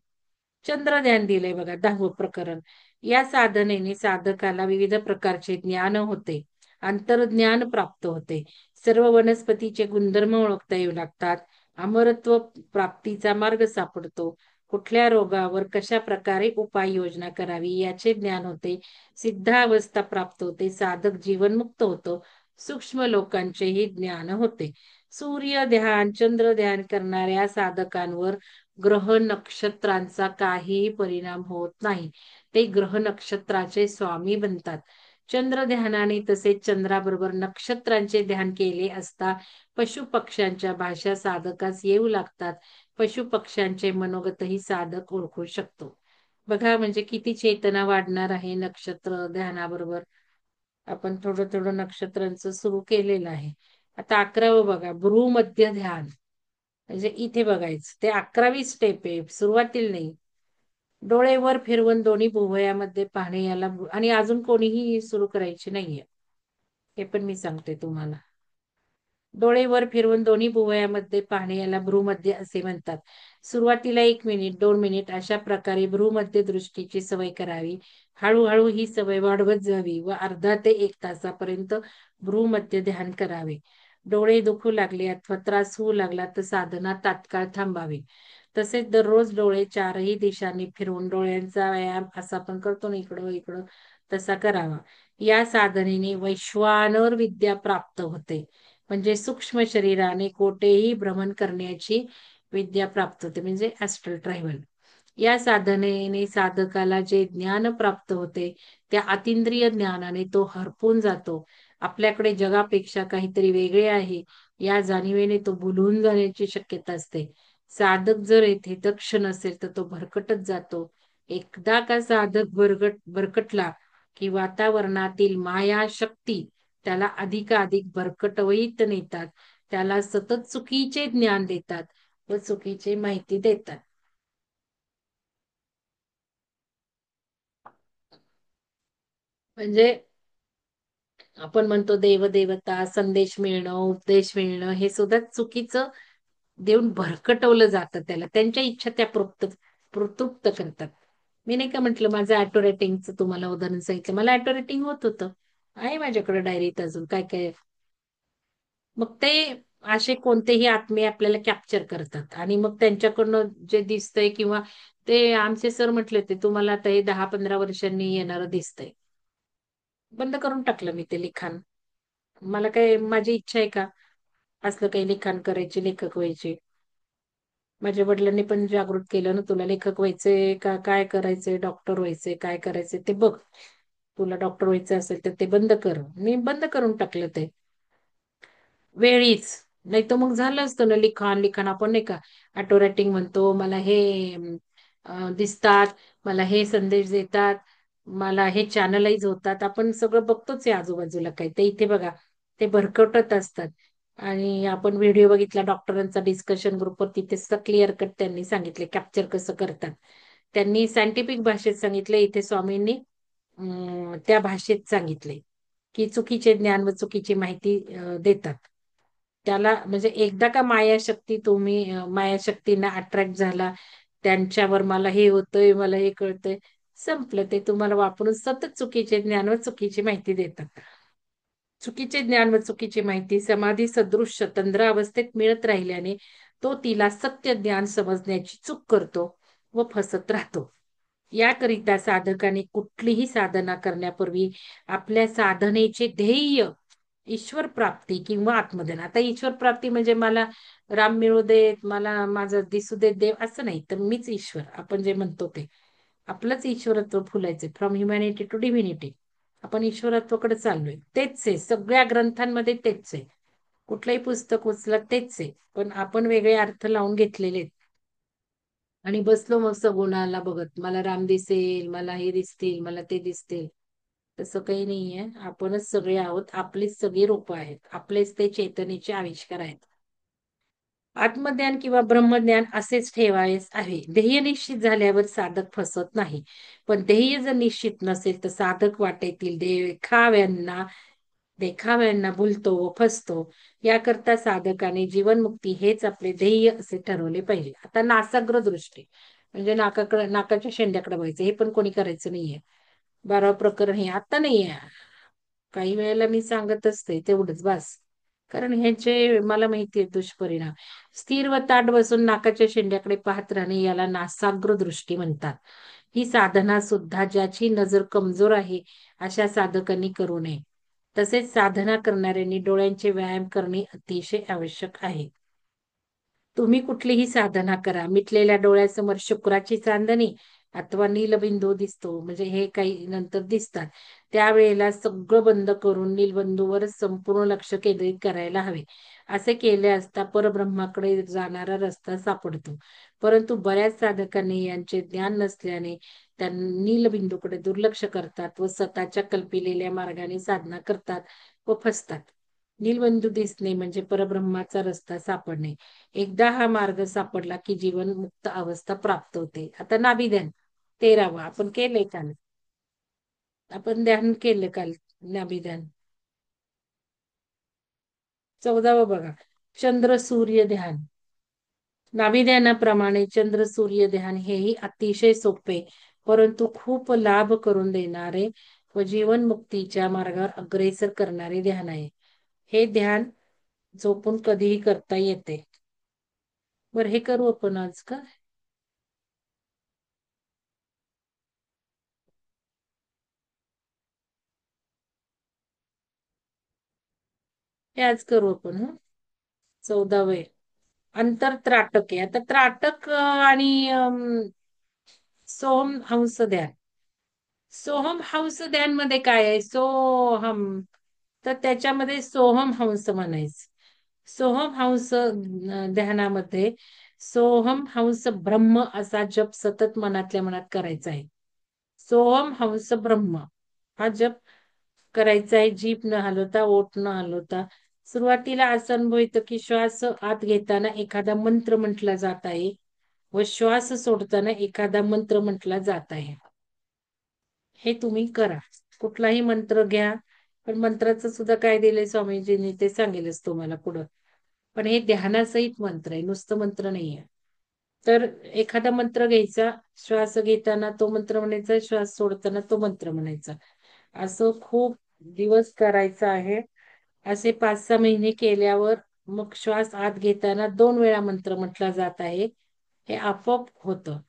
चंद्र ध्यान दिलंय बघा, 10वं प्रकरण. या साधनेने साधकाला विविध प्रकारचे ज्ञान होते, अंतर्ज्ञान प्राप्त होते. सर्व वनस्पतीचे गुणधर्म ओळखता येऊ लागतात. अमरत्व प्राप्तीचा मार्ग सापडतो. कुठल्या रोगावर कशा प्रकारे उपाययोजना करावी याचे ज्ञान होते. सिद्धावस्था प्राप्त होते. साधक जीवनमुक्त होतो. सूक्ष्म लोकांचेही ज्ञान होते. सूर्य ध्यान, चंद्र ध्यान करणाऱ्या साधकांवर ग्रह नक्षत्रांचा काहीही परिणाम होत नाही. ते ग्रह नक्षत्राचे स्वामी बनतात. चंद्र ध्यानाने तसेच चंद्राबरोबर नक्षत्रांचे ध्यान केले असता पशु पक्ष्यांच्या भाषा साधकास येऊ लागतात. पशु पक्ष्यांचे मनोगतही साधक ओळखू शकतो. बघा म्हणजे किती चेतना वाढणार आहे नक्षत्र ध्यानाबरोबर. आपण थोडं थोडं नक्षत्रांचं सुरू केलेलं आहे. आता 11वं बघा, भ्रूमध्य ध्यान. म्हणजे इथे बघायचं, ते 11वी स्टेप आहे, सुरुवातीला नाही. डोळे वर फिरवून दोन्ही भुवयामध्ये पाहणे याला आणि अजून कोणीही सुरू करायचे नाहीये. हे पण मी सांगते तुम्हाला. डोळे वर फिरवून दोन्ही भुवयामध्ये पाहणे याला भ्रूमध्य असे म्हणतात. सुरुवातीला 1 मिनिट, 2 मिनिट अशा प्रकारे भ्रूमध्य दृष्टीची सवय करावी. हळूहळू ही सवय वाढवत जावी व अर्धा ते 1 तासापर्यंत भ्रूमध्य ध्यान करावे. डोळे दुखू लागले अथवा त्रास होऊ लागला तर साधना तात्काळ थांबावी. तसेच दररोज डोळे चारही दिशांनी फिरवून डोळ्यांचा व्यायाम असा आपण करतो ना, इकडं इकडं, तसा करावा. या साधनेने वैश्वानर विद्या प्राप्त होते. म्हणजे सूक्ष्म शरीराने कोठेही भ्रमण करण्याची विद्या प्राप्त होते, म्हणजे ऍस्ट्रल ट्रॅव्हल. या साधनेने साधकाला जे ज्ञान प्राप्त होते त्या अतिंद्रिय ज्ञानाने तो हरपून जातो. आपल्याकडे जगापेक्षा काहीतरी वेगळे आहे या जाणीवेने तो भुलून जाण्याची शक्यता असते. साधक जर येथे दक्ष नसेल तर तो भरकटत जातो. एकदा का साधक भरकटला की वातावरणातील माया शक्ती त्याला अधिकाधिक भरकटवत नेतात. त्याला सतत चुकीचे ज्ञान देतात व चुकीची माहिती देतात. म्हणजे आपण म्हणतो देवदेवता, संदेश मिळणं, उपदेश मिळणं हे सुद्धा चुकीचं देऊन भरकटवलं जातं त्याला. त्यांच्या इच्छा त्या तृप्त करतात. मी नाही का म्हंटल, माझं ऑटो रेटिंगचं तुम्हाला उदाहरण सांगितलं. मला ऑटो रेटिंग होत होतं. आहे माझ्याकडे डायरीत अजून काय काय. मग ते असे कोणतेही आत्मे आपल्याला कॅप्चर करतात आणि मग त्यांच्याकडनं जे दिसतंय किंवा ते आमचे सर म्हटले ते तुम्हाला आता हे 10-15 वर्षांनी येणारं दिसतंय. बंद करून टाकलं मी ते लिखाण. मला काय माझी इच्छा आहे का असलं काही लिखाण करायची, लेखक व्हायची. माझ्या वडिलांनी पण जागृत केलं ना, तुला लेखक व्हायचंय का काय करायचंय, डॉक्टर व्हायचंय, काय करायचंय ते बघ. तुला डॉक्टर व्हायचं असेल तर ते बंद कर. मी बंद करून टाकलं ते वेळीच. नाही तर मग झालं असतं ना लिखाण लिखाण. आपण नाही का ऑटो रायटिंग म्हणतो, मला हे दिसतात, मला हे संदेश देतात, मला हे चॅनलाइज होतात. आपण सगळं बघतोच आहे आजूबाजूला. काय ते इथे बघा, ते भरकटत असतात. आणि आपण व्हिडिओ बघितला डॉक्टरांचा डिस्कशन ग्रुपवर, तिथे क्लिअर कट त्यांनी सांगितले कॅप्चर कसं करतात. त्यांनी सायंटिफिक भाषेत सांगितले, इथे स्वामींनी त्या भाषेत सांगितले की चुकीचे ज्ञान व चुकीची माहिती देतात. त्याला म्हणजे एकदा का मायाशक्ती तुम्ही मायाशक्तींना अट्रॅक्ट झाला, त्यांच्यावर मला हे होतंय, मला हे कळतंय, संपलं. ते तुम्हाला वापरून सतत चुकीचे ज्ञान व चुकीची माहिती देतात. चुकीचे ज्ञान व चुकीची माहिती समाधी सदृश तंद्र अवस्थेत मिळत राहिल्याने तो तिला सत्य ज्ञान समजण्याची चूक करतो व फसत राहतो. याकरिता साधकाने कुठलीही साधना करण्यापूर्वी आपल्या साधनेचे ध्येय ईश्वर प्राप्ती किंवा आत्मज्ञान. आता ईश्वर प्राप्ती म्हणजे मला राम मिळू देत, मला माझं दिसू देत देव, असं नाही. तर मीच ईश्वर आपण जे म्हणतो ते आपलंच ईश्वरत्व फुलायचे, फ्रॉम ह्युमॅनिटी टू डिव्हिनिटी. आपण ईश्वरत्वाकडे चाललोय. तेच आहे सगळ्या ग्रंथांमध्ये, तेच आहे. कुठलंही पुस्तक उचला तेच आहे, पण आपण वेगळे अर्थ लावून घेतलेले आहेत. आणि बसलो मग सगुणाला बघत, मला राम दिसेल, मला हे दिसतील, मला ते दिसतील. तसं काही नाहीये. आपणच सगळे आहोत. आपलीच सगळी रूप आहेत. आपलेच ते चैतन्याचे आविष्कार आहेत. आत्मज्ञान किंवा ब्रह्मज्ञान असेच ठेवायच आहे. ध्येय निश्चित झाल्यावर साधक फसत नाही. पण ध्येय जर निश्चित नसेल तर साधक वाटेतील देखाव्यांना भुलतो व फसतो. याकरता साधकाने जीवनमुक्ती हेच आपले ध्येय असे ठरवले पाहिजे. आता नासाग्र दृष्टी म्हणजे नाकाच्या शेंड्याकडे व्हायचं, हे पण कोणी करायचं नाहीये. 12 प्रकरण हे आता नाहीये. काही वेळेला मी सांगत असते तेवढंच बास. कारण ह्याचे मला माहितीये दुष्परिणाम. स्थिर व ताठ बसून नाकाच्या शेंड्याकडे पाहत राहणे याला नासाग्र दृष्टी म्हणतात. ही साधना सुद्धा ज्याची नजर कमजोर आहे अशा साधकांनी करू नये. तसेच साधना करणाऱ्यांनी डोळ्यांचे व्यायाम करणे अतिशय आवश्यक आहे. तुम्ही कुठलीही साधना करा, मिटलेल्या डोळ्यासमोर शुक्राची चांदणी अथवा नीलबिंदू दिसतो, म्हणजे हे काही नंतर दिसतात, त्यावेळेला सगळं बंद करून नीलबिंदूवर संपूर्ण लक्ष केंद्रित करायला हवे. असे केले असता परब्रह्माकडे जाणारा रस्ता सापडतो. परंतु बऱ्याच साधकांनी यांचे ज्ञान नसल्याने त्या नीलबिंदूकडे दुर्लक्ष करतात व स्वतःच्या कल्पिलेल्या मार्गाने साधना करतात व फसतात. नीलबिंदू दिसणे म्हणजे परब्रह्माचा रस्ता सापडणे. एकदा हा मार्ग सापडला की जीवन मुक्त अवस्था प्राप्त होते. आता नाभिध्यान 13वा आपण केलंय काल. आपण ध्यान केलं काल. नाभिध्यान 14वा बघा. चंद्र सूर्य ध्यान. नाभिध्यानाप्रमाणे चंद्र सूर्य ध्यान हेही अतिशय सोपे परंतु खूप लाभ करून देणारे व जीवनमुक्तीच्या मार्गावर अग्रेसर करणारे ध्यान आहे. हे ध्यान झोपून कधीही करता येते. बरं, हे करू आपण आज का? हे आज करू आपण. 14वे अंतर त्राटक आहे. आता त्राटक आणि सोहम हंस ध्यान. सोहम हंस ध्यान मध्ये काय आहे? सोहम, तर त्याच्यामध्ये सोहम हंस म्हणायचं. सोहम हंस ध्यानामध्ये सोहम हंस ब्रह्म असा जप सतत मनातल्या मनात करायचा आहे. सोहम हंस ब्रह्म हा जप करायचा आहे. जीभ न हलवता, ओठ न हलवता. सुरुवातीला असं अनुभव येतो की श्वास आत घेताना एखादा मंत्र म्हटला जात आहे व श्वास सोडताना एखादा मंत्र म्हटला जात आहे. हे तुम्ही करा. कुठलाही मंत्र घ्या. पण मंत्राचं सुद्धा काय दिलंय स्वामीजींनी ते सांगेलच तुम्हाला पुढं. पण हे ध्यानासहित मंत्र आहे, नुसतं मंत्र नाहीये. तर एखादा मंत्र घ्यायचा, श्वास घेताना तो मंत्र म्हणायचा, श्वास सोडताना तो मंत्र म्हणायचा. असं खूप दिवस करायचं आहे. असे 5-6 महिने केल्यावर मग श्वास आत घेताना 2 वेळा मंत्र म्हटला जात आहे. हे आपोआप होतं.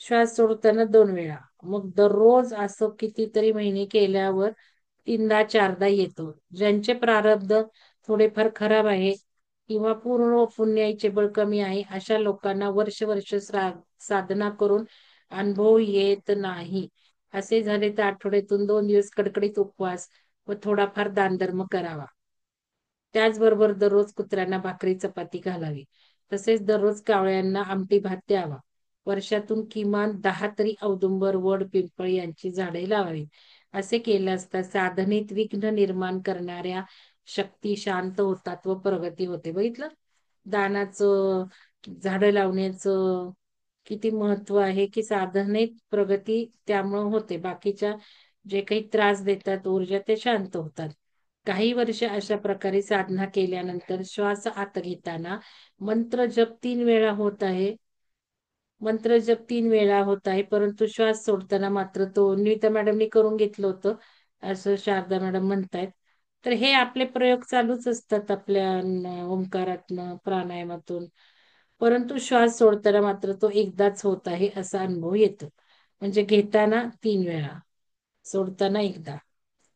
श्वास सोडताना 2 वेळा. मग दररोज असं कितीतरी महिने केल्यावर 3दा 4दा येतो. ज्यांचे प्रारब्ध थोडेफार खराब आहे किंवा पूर्ण पुण्याईचे बळ कमी आहे अशा लोकांना वर्ष वर्ष साधना करून अनुभव येत नाही. असे झाले तर आठवड्यातून 2 दिवस कडकडीत उपवास व थोडाफार दानधर्म करावा. त्याचबरोबर दररोज कुत्र्यांना भाकरी चपाती घालावी. तसेच दररोज कावळ्यांना आमटी भात द्यावा. वर्षातून किमान 10 तरी औदुंबर, वड, पिंपळ यांची झाडे लावावी. असे केले असता साधनेत विघ्न निर्माण करणाऱ्या शक्ती शांत होतात व प्रगती होते. बघितलं दानाचं, झाडं लावण्याचं किती महत्व आहे की साधनेत प्रगती त्यामुळे होते. बाकीच्या जे काही त्रास देतात ऊर्जा ते शांत होतात. काही वर्ष अशा प्रकारे साधना केल्यानंतर श्वास आत घेताना मंत्र जप 3 वेळा होत आहे. मंत्र जप 3 वेळा होत आहे परंतु श्वास सोडताना मात्र तो नीता मॅडमनी करून घेतलं होतं असं शारदा मॅडम म्हणतायत. तर हे आपले प्रयोग चालूच असतात आपल्या ओंकारातनं, प्राणायामातून. परंतु श्वास सोडताना मात्र तो एकदाच होत आहे असा अनुभव येतो. म्हणजे घेताना 3 वेळा, सोडताना एकदा.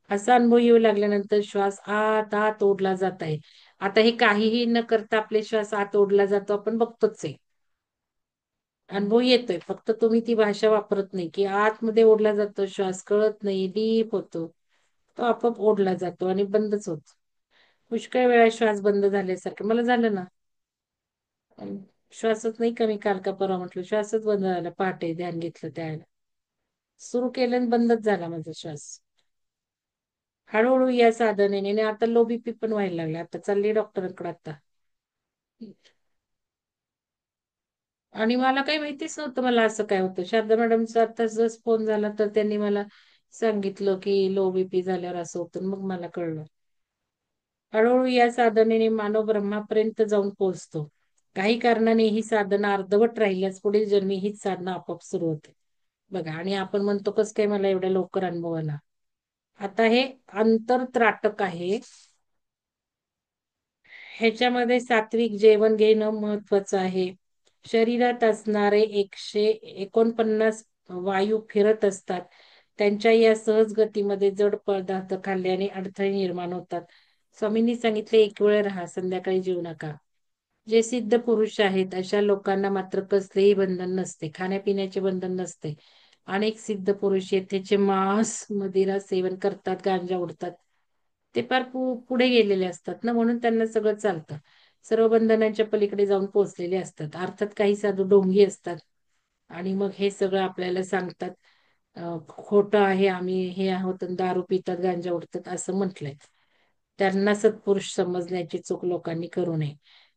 असा अनुभव येऊ लागल्यानंतर श्वास आत आत ओढला जात आहे. आता हे काहीही न करता आपले श्वास आत ओढला जातो आपण बघतोच आहे. अनुभव येतोय, फक्त तुम्ही ती भाषा वापरत नाही की आतमध्ये ओढला जातो श्वास, कळत नाही, डीप होतो. तो आपोआप ओढला जातो आणि बंदच होतो. पुष्कळ वेळा श्वास बंद झाल्यासारखं मला झालं ना. अन श्वासच नाही कमी काल का परवा म्हटलं श्वासच बंद झाला. पहाटे ध्यान घेतलं त्यावेळेला सुरू केलं आणि बंदच झाला माझा श्वास. हळूहळू या साधनेने आणि आता लो बीपी पण व्हायला लागला. आता चालली डॉक्टरांकडे आता. आणि मला काही माहितीच नव्हतं मला असं काय होतं. शारदा मॅडमचा आता जस फोन झाला तर त्यांनी मला सांगितलं की लो बीपी झाल्यावर असं होतं. मग मला कळलं. हळूहळू या साधनेने मानव ब्रह्मापर्यंत जाऊन पोहोचतो. काही कारणाने ही साधना अर्धवट राहिल्यास पुढील जन्मी हीच साधना आपोआप सुरू होते. बघा, आणि आपण म्हणतो कस काय मला एवढ्या लवकर अनुभव आला. आता हे अंतरत्राटक आहे. ह्याच्यामध्ये सात्विक जेवण घेणं महत्वाचं आहे. शरीरात असणारे 149 वायू फिरत असतात. त्यांच्या या सहज गतीमध्ये जड पदार्थ खाल्ल्याने अडथळे निर्माण होतात. स्वामींनी सांगितले, एक वेळ राहा, संध्याकाळी जेवू नका. जे सिद्ध पुरुष आहेत अशा लोकांना मात्र कसलेही बंधन नसते, खाण्यापिण्याचे बंधन नसते. अनेक सिद्ध पुरुष यथेचे मांस मदिरा सेवन करतात, गांजा उडतात. ते फार पुढे गेलेले असतात ना, म्हणून त्यांना सगळं चालतं. सर्व बंधनांच्या पलीकडे जाऊन पोहोचलेले असतात. अर्थात काही साधू ढोंगी असतात आणि मग हे सगळं आपल्याला सांगतात. खोटं आहे, आम्ही हे आहोत आणि दारू पितात, गांजा उडतात असं म्हटलंय. त्यांना सत्पुरुष समजण्याची चूक लोकांनी करू नये.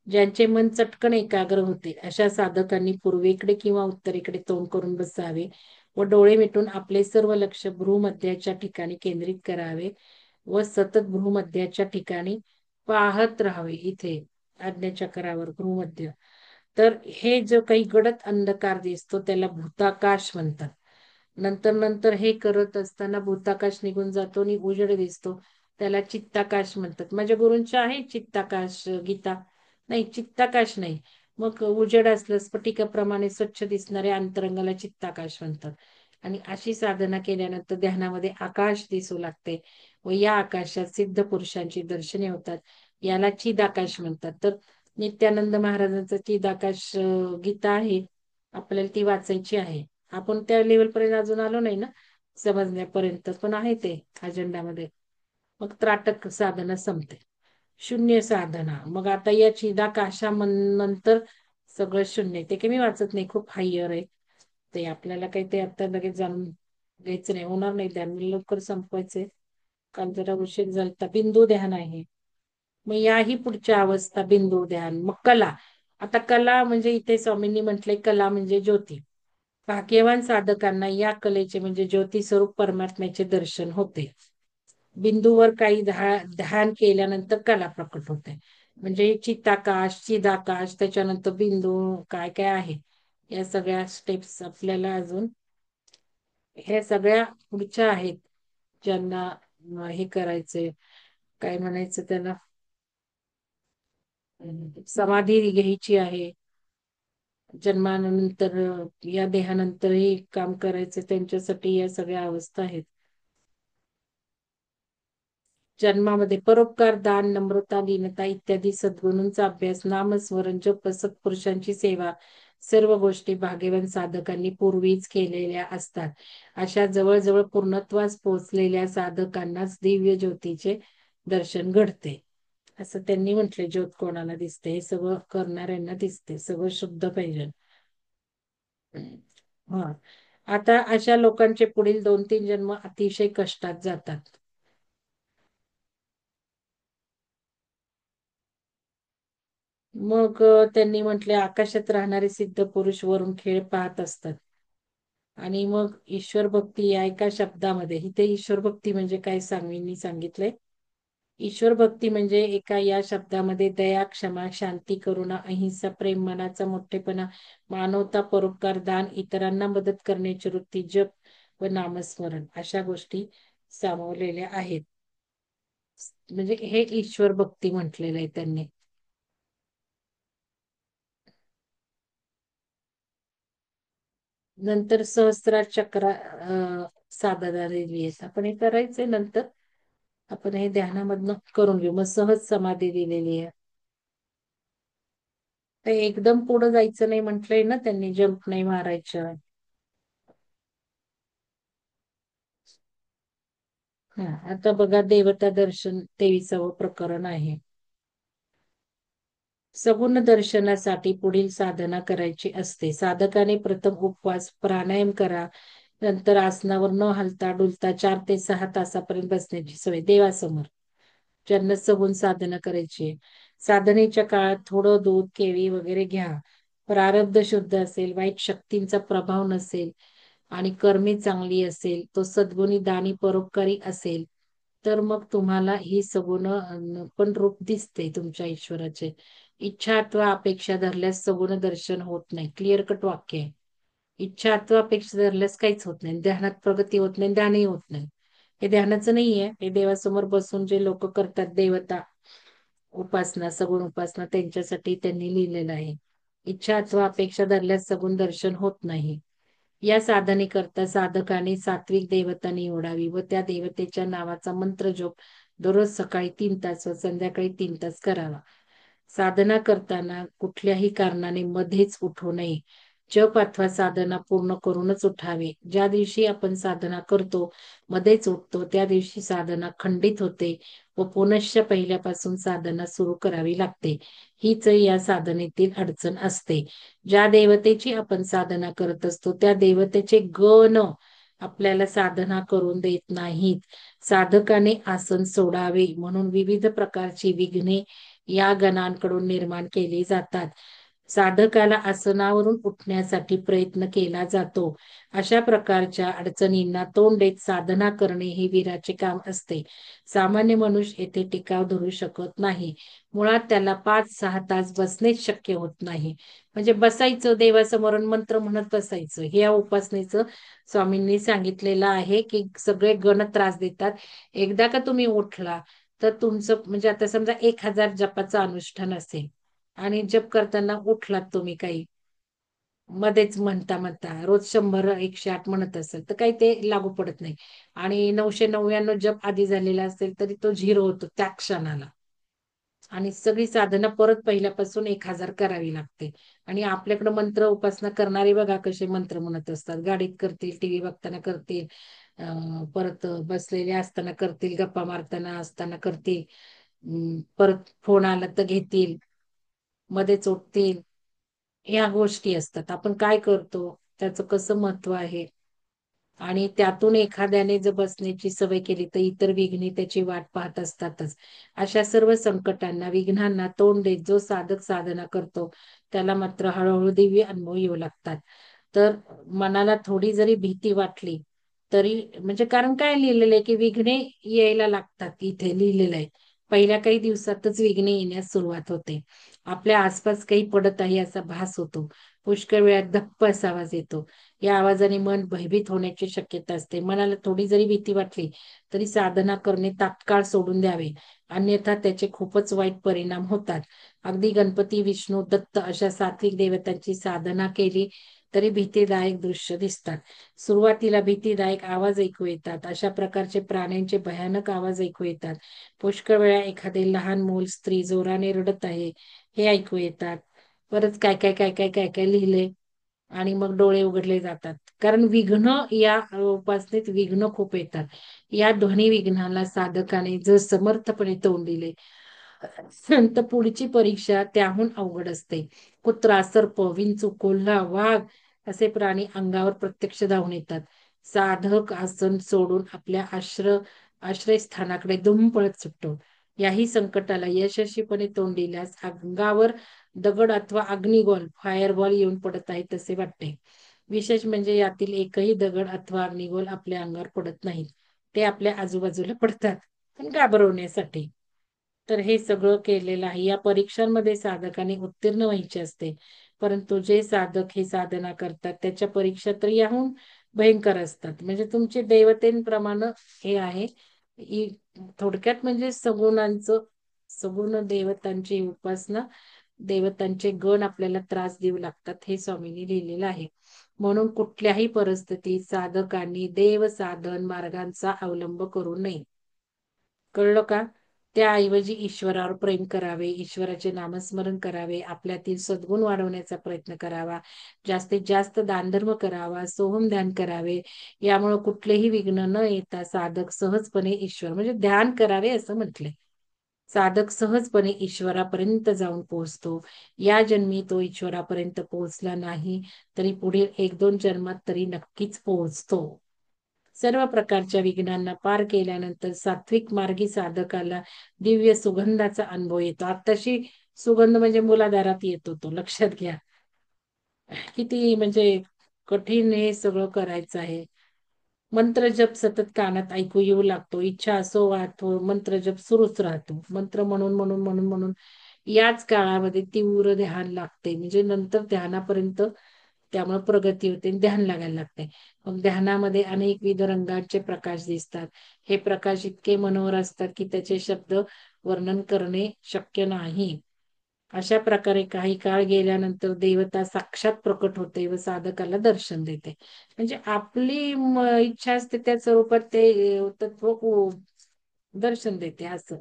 ज्यांचे मन चटकन एकाग्र होते अशा साधकांनी पूर्वेकडे किंवा उत्तरेकडे तोंड करून बसावे व डोळे मिटून आपले सर्व लक्ष भ्रूमध्याच्या ठिकाणी केंद्रित करावे व सतत भ्रूमध्याच्या ठिकाणी पाहत राहावे. इथे आज्ञाचक्रावर भ्रूमध्य. तर हे जो काही गडद अंधकार दिसतो त्याला भूताकाश म्हणतात. नंतर नंतर हे करत असताना भूताकाश निघून जातो आणि उजेड दिसतो, त्याला चित्ताकाश म्हणतात. माझ्या गुरूंच्या आहे चित्ताकाश गीता. नाही, चित्ताकाश नाही. मग उजेड असलं स्फटिकाप्रमाणे स्वच्छ दिसणाऱ्या अंतरंगाला चित्ताकाश म्हणतात. आणि अशी साधना केल्यानंतर ध्यानामध्ये आकाश दिसू लागते व या आकाशात सिद्ध पुरुषांची दर्शने होतात. याला चिदाकाश म्हणतात. तर नित्यानंद महाराजांचं चिदाकाश गीता आहे, आपल्याला ती वाचायची आहे. आपण त्या लेवल पर्यंत अजून आलो नाही ना समजण्यापर्यंत, पण आहे ते अजेंडामध्ये. मग त्राटक साधना संपते. शून्य साधना, मग आता या चिदाकाशा नंतर सगळं शून्य. ते काही मी वाचत नाही, खूप हायर आहे ते. आपल्याला काही ते आता लगेच जाणून घ्यायचं नाही, होणार नाही. ध्यान लवकर संपवायचे. काल जरा उशीर झाला. बिंदू ध्यान आहे. मग याही पुढच्या अवस्था बिंदू ध्यान. मग कला. आता कला म्हणजे इथे स्वामींनी म्हटलंय कला म्हणजे ज्योती. भाग्यवान साधकांना या कलेचे म्हणजे ज्योती स्वरूप परमात्म्याचे दर्शन होते. बिंदूवर काही ध्यान केल्यानंतर कला प्रकट होते. म्हणजे चित्ताकाश, चिदाकाश, त्याच्यानंतर बिंदू, काय काय आहे या सगळ्या स्टेप्स आपल्याला अजून ह्या सगळ्या पुढच्या आहेत. ज्यांना हे करायचंय, काय म्हणायचं त्याला, समाधी घ्यायची आहे. जन्मानंतर या देहानंतरही काम करायचं, त्यांच्यासाठी या सगळ्या अवस्था आहेत. जन्मामध्ये परोपकार, दान, नम्रता, लीनता इत्यादी सद्गुणांचा अभ्यास, नामस्मरण, जप, सत्पुरुषांची सेवा, सर्व गोष्टी भाग्यवान साधकांनी पूर्वीच केलेल्या असतात. अशा जवळजवळ पूर्णत्वास पोहोचलेल्या साधकांनाच दिव्य ज्योतीचे दर्शन घडते. असं त्यांनी म्हटले. ज्योत कोणाला दिसते? हे सगळं करणाऱ्यांना दिसते. सगळं शुद्ध पाहिजे. हा. आता अशा लोकांचे पुढील 2-3 जन्म अतिशय कष्टात जातात. मग त्यांनी म्हटले, आकाशात राहणारे सिद्ध पुरुष वरून खेळ पाहत असतात. आणि मग ईश्वर भक्ती या एका शब्दामध्ये, इथे ईश्वर भक्ती म्हणजे काय स्वामींनी सांगितलंय. ईश्वर भक्ती म्हणजे एका या शब्दामध्ये दया, क्षमा, शांती, करुणा, अहिंसा, प्रेम, मनाचा मोठेपणा, मानवता, परोपकार, दान, इतरांना मदत करण्याची वृत्ती, जप व नामस्मरण अशा गोष्टी सामावलेल्या आहेत. म्हणजे हे ईश्वर भक्ती म्हटलेलं आहे त्यांनी. नंतर सहस्त्रार चक्र साधना दिली आहे. आपण हे करायचंय नंतर. आपण हे ध्यानामधनं करून घेऊ. मग सहज समाधी दिलेली आहे. ते एकदम पुढे जायचं नाही म्हटलंय ना त्यांनी, जंप नाही मारायचं. हा. आता बघा, देवता दर्शन 23व प्रकरण आहे. सगुण दर्शनासाठी पुढील साधना करायची असते. साधकाने प्रथम उपवास, प्राणायाम करा. नंतर आसनावर न हलता डुलता 4 ते 6 तासापर्यंत बसण्याची सवय देवासमोर. ज्यांना सगुण साधना करायची. साधनेच्या काळात थोडं दूध, केळी वगैरे घ्या. प्रारब्ध शुद्ध असेल, वाईट शक्तींचा प्रभाव नसेल आणि कर्मे चांगली असेल, तो सद्गुणी दानी परोपकारी असेल, तर मग तुम्हाला ही सगुण पण रूप दिसते तुमच्या ईश्वराचे. इच्छा अथवा अपेक्षा धरल्यास सगुण दर्शन होत नाही. क्लिअर कट वाक्य आहे. इच्छा अथवा अपेक्षा धरल्यास काहीच होत नाही. ध्यानात प्रगती होत नाही, ध्यानही होत नाही. हे ध्यानाचं नाहीये. हे देवासमोर बसून जे लोक करतात देवता उपासना, सगुण उपासना, त्यांच्यासाठी त्यांनी लिहिलेलं आहे. इच्छा अथवा अपेक्षा धरल्यास सगुण दर्शन होत नाही. या साधनेकरता साधकाने सात्विक देवता निवडावी व त्या देवतेच्या नावाचा मंत्र जोप दररोज सकाळी 3 तास व संध्याकाळी 3 तास करावा. साधना करताना कुठल्याही कारणाने मध्येच उठू नये. जप अथवा साधना पूर्ण करूनच उठावे. ज्या दिवशी आपण साधना करतो मध्येच उठतो त्या दिवशी साधना खंडित होते व पुनश्च पहिल्यापासून साधना सुरू करावी लागते. हीच या साधनेतील अडचण असते. ज्या देवतेची आपण साधना करत असतो त्या देवतेचे गण आपल्याला साधना करून देत नाहीत. साधकाने आसन सोडावे म्हणून विविध प्रकारची विघ्ने या गणांकडून निर्माण केली जातात. साधकाला आसनावरून उठण्यासाठी प्रयत्न केला जातो. अशा प्रकारच्या अडचणींना तोंड देत साधना करणे हे वीराचे काम असते. सामान्य मनुष्य येथे टिकाव धरू शकत नाही. मुळात त्याला 5-6 तास बसणेच शक्य होत नाही. म्हणजे बसायचं देवासमोर मंत्र म्हणत बसायचं. हे या उपासनेचं स्वामींनी सांगितलेलं आहे की सगळे गण त्रास देतात. एकदा का तुम्ही उठला तर तुमचं म्हणजे आता समजा 1000 जपाचं अनुष्ठान असेल आणि जप करताना उठलात तुम्ही काही मध्येच म्हणता म्हणता रोज 100-108 म्हणत असेल तर काही ते लागू पडत नाही. आणि 999 जप आधी झालेला असेल तरी तो झिरो होतो त्या क्षणाला. आणि सगळी साधना परत पहिल्यापासून 1000 करावी लागते. आणि आपल्याकडे मंत्र उपासना करणारे बघा कसे मंत्र म्हणत असतात. गाडीत करतील, टीव्ही बघताना करतील, परत बसलेले असताना करतील, गप्पा मारताना असताना करतील, परत फोन आला तर घेतील, मध्येच उठतील. ह्या गोष्टी असतात. आपण काय करतो त्याचं कसं महत्व आहे. आणि त्यातून एखाद्याने जर बसण्याची सवय केली तर इतर विघ्ने त्याची वाट पाहत असतातच. अशा सर्व संकटांना, विघ्नांना तोंड देत जो साधक साधना करतो त्याला मात्र हळूहळू दिव्य अनुभव येऊ लागतात. तर मनाला थोडी जरी भीती वाटली तरी म्हणजे कारण काय लिहिलेलं आहे की विघ्ने यायला लागतात. इथे लिहिलेलं आहे पहिल्या काही दिवसातच विघ्ने येण्यास सुरुवात होते. आपल्या आसपास काही पडत आहे असा भास होतो. पुष्कळ वेळात धप्प असा आवाज येतो. या आवाजाने मन भयभीत होण्याची शक्यता असते. मनाला थोडी जरी भीती वाटली तरी साधना करणे तात्काळ सोडून द्यावे, अन्यथा त्याचे खूपच वाईट परिणाम होतात. अगदी गणपती, विष्णू, दत्त अशा सात्विक देवतांची साधना केली तरी भीतीदायक दृश्य दिसतात. सुरुवातीला भीतीदायक आवाज ऐकू येतात. अशा प्रकारचे प्राण्यांचे भयानक आवाज ऐकू येतात. पुष्कळ वेळा एखादे लहान मूल, स्त्री जोराने रडत आहे हे ऐकू येतात. परत काय काय काय काय काय काय लिहिले आणि मग डोळे उघडले जातात. कारण विघ्न या उपासनेत विघ्न खूप येतात. या ध्वनी विघ्नाला साधकाने जर समर्थपणे तोंड दिले तर पुढची परीक्षा त्याहून अवघड असते. कुत्रा, सर्प, विंचू, कोल्हा, वाघ असे प्राणी अंगावर प्रत्यक्ष धावून येतात. साधक आसन सोडून आपल्या आश्रयस्थानाकडे दुम पळत सुटतो. याही संकटाला यशस्वीपणे तोंड दिल्यास अंगावर दगड अथवा अग्निगोल, फायरबॉल येऊन पडत आहे तसे वाटते. विशेष म्हणजे यातील एकही दगड अथवा अग्निगोल आपल्या अंगावर पडत नाहीत. ते आपल्या आजूबाजूला पडतात पण घाबरवण्यासाठी. तर हे सगळं केलेलं आहे. या परीक्षांमध्ये साधकाने उत्तीर्ण व्हायचे असते. परंतु जे साधक हे साधना करतात त्याच्या परीक्षा तर याहून भयंकर असतात. म्हणजे तुमचे देवतेप्रमाणे हे आहे. थोडक्यात म्हणजे सगुण देवतांची उपासना, देवतांचे गण आपल्याला त्रास देऊ लागतात हे स्वामींनी लिहिलेलं आहे. म्हणून कुठल्याही परिस्थितीत साधकांनी देव साधन मार्गांचा अवलंब करू नये. कळलं का? त्याऐवजी ईश्वरावर प्रेम करावे, ईश्वराचे नामस्मरण करावे, आपल्यातील सद्गुण वाढवण्याचा प्रयत्न करावा, जास्तीत जास्त दानधर्म करावा, सोहम ध्यान करावे. यामुळे कुठलेही विघ्न न येता साधक सहजपणे ईश्वर म्हणजे ध्यान करावे असं म्हटले. साधक सहजपणे ईश्वरापर्यंत जाऊन पोहोचतो. या जन्मी तो ईश्वरापर्यंत पोहोचला नाही तरी पुढील 1-2 जन्मात तरी नक्कीच पोहोचतो. सर्व प्रकारच्या विघ्नांना पार केल्यानंतर सात्विक मार्गी साधकाला दिव्य सुगंधाचा अनुभव येतो. आताशी सुगंध म्हणजे मुलाधारात येतो तो, लक्षात घ्या. किती म्हणजे कठीण हे सगळं करायचं आहे. मंत्र जप सतत कानात ऐकू येऊ लागतो. इच्छा असो वाटो मंत्र जप सुरूच राहतो. मंत्र म्हणून याच काळामध्ये तीव्र ध्यान लागते. म्हणजे नंतर ध्यानापर्यंत त्यामुळे प्रगती होते आणि ध्यान लागायला लागते. मग ध्यानामध्ये अनेकविध रंगाचे प्रकाश दिसतात. हे प्रकाश इतके मनोहर असतात की त्याचे शब्द वर्णन करणे शक्य नाही. अशा प्रकारे काही काळ गेल्यानंतर देवता साक्षात प्रकट होते व साधकाला दर्शन देते. म्हणजे आपली इच्छा असते त्या स्वरूपात ते तत्व दर्शन देते असं.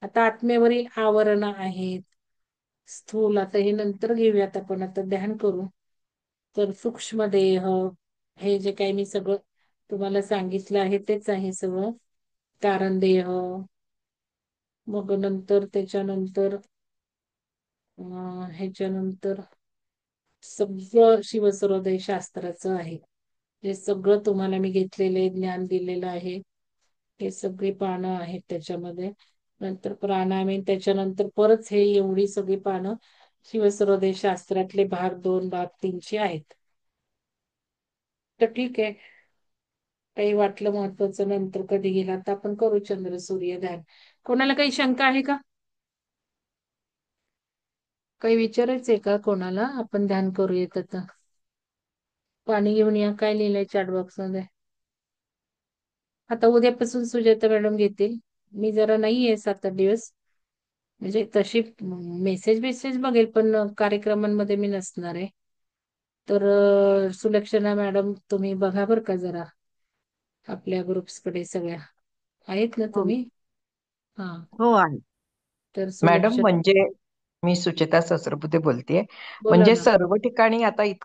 आता आत्मेवरील आवरण आहेत स्थूल, आता हे नंतर घेऊयात आपण, आता ध्यान करू. तर सूक्ष्म देह, हे जे काही मी सगळं तुम्हाला सांगितलं आहे तेच आहे सगळं. कारण देह, मग नंतर त्याच्यानंतर ह्याच्यानंतर सगळं शिवसर्वोदय शास्त्राचं आहे. हे सगळं तुम्हाला मी घेतलेले ज्ञान दिलेलं आहे. हे सगळी पानं आहेत त्याच्यामध्ये. नंतर प्राणायाम, त्याच्यानंतर परत हे एवढी सगळी पानं शिवसर्वोदय शास्त्रातले भाग 2 भाग 3 चे आहेत. तर ठीक आहे. काही वाटलं महत्वाचं नंतर कधी गेला तर आपण करू चंद्र सूर्य ध्यान. कोणाला काही शंका आहे का? काही विचारायचंय का कोणाला? आपण ध्यान करूयात आता. पाणी घेऊन या. काय लिहिलंय चॅट बॉक्स मध्ये? आता उद्यापासून सुजाता मॅडम घेतील. मी जरा नाहीये 7-8 दिवस. म्हणजे तशी मेसेज बेसेज बघेल पण कार्यक्रमांमध्ये मी नसणार आहे. तर सुलक्षणा मॅडम तुम्ही बघा बरं का जरा आपल्या ग्रुप्सकडे सगळ्या आहेत ना हो तुम्ही? हा. हो आहे. तर मॅडम सुलक्षणा म्हणजे मी सुचेता सहस्रबुद्धे बोलतेय. बोला म्हणजे ना. सर्व ठिकाणी आता इतकं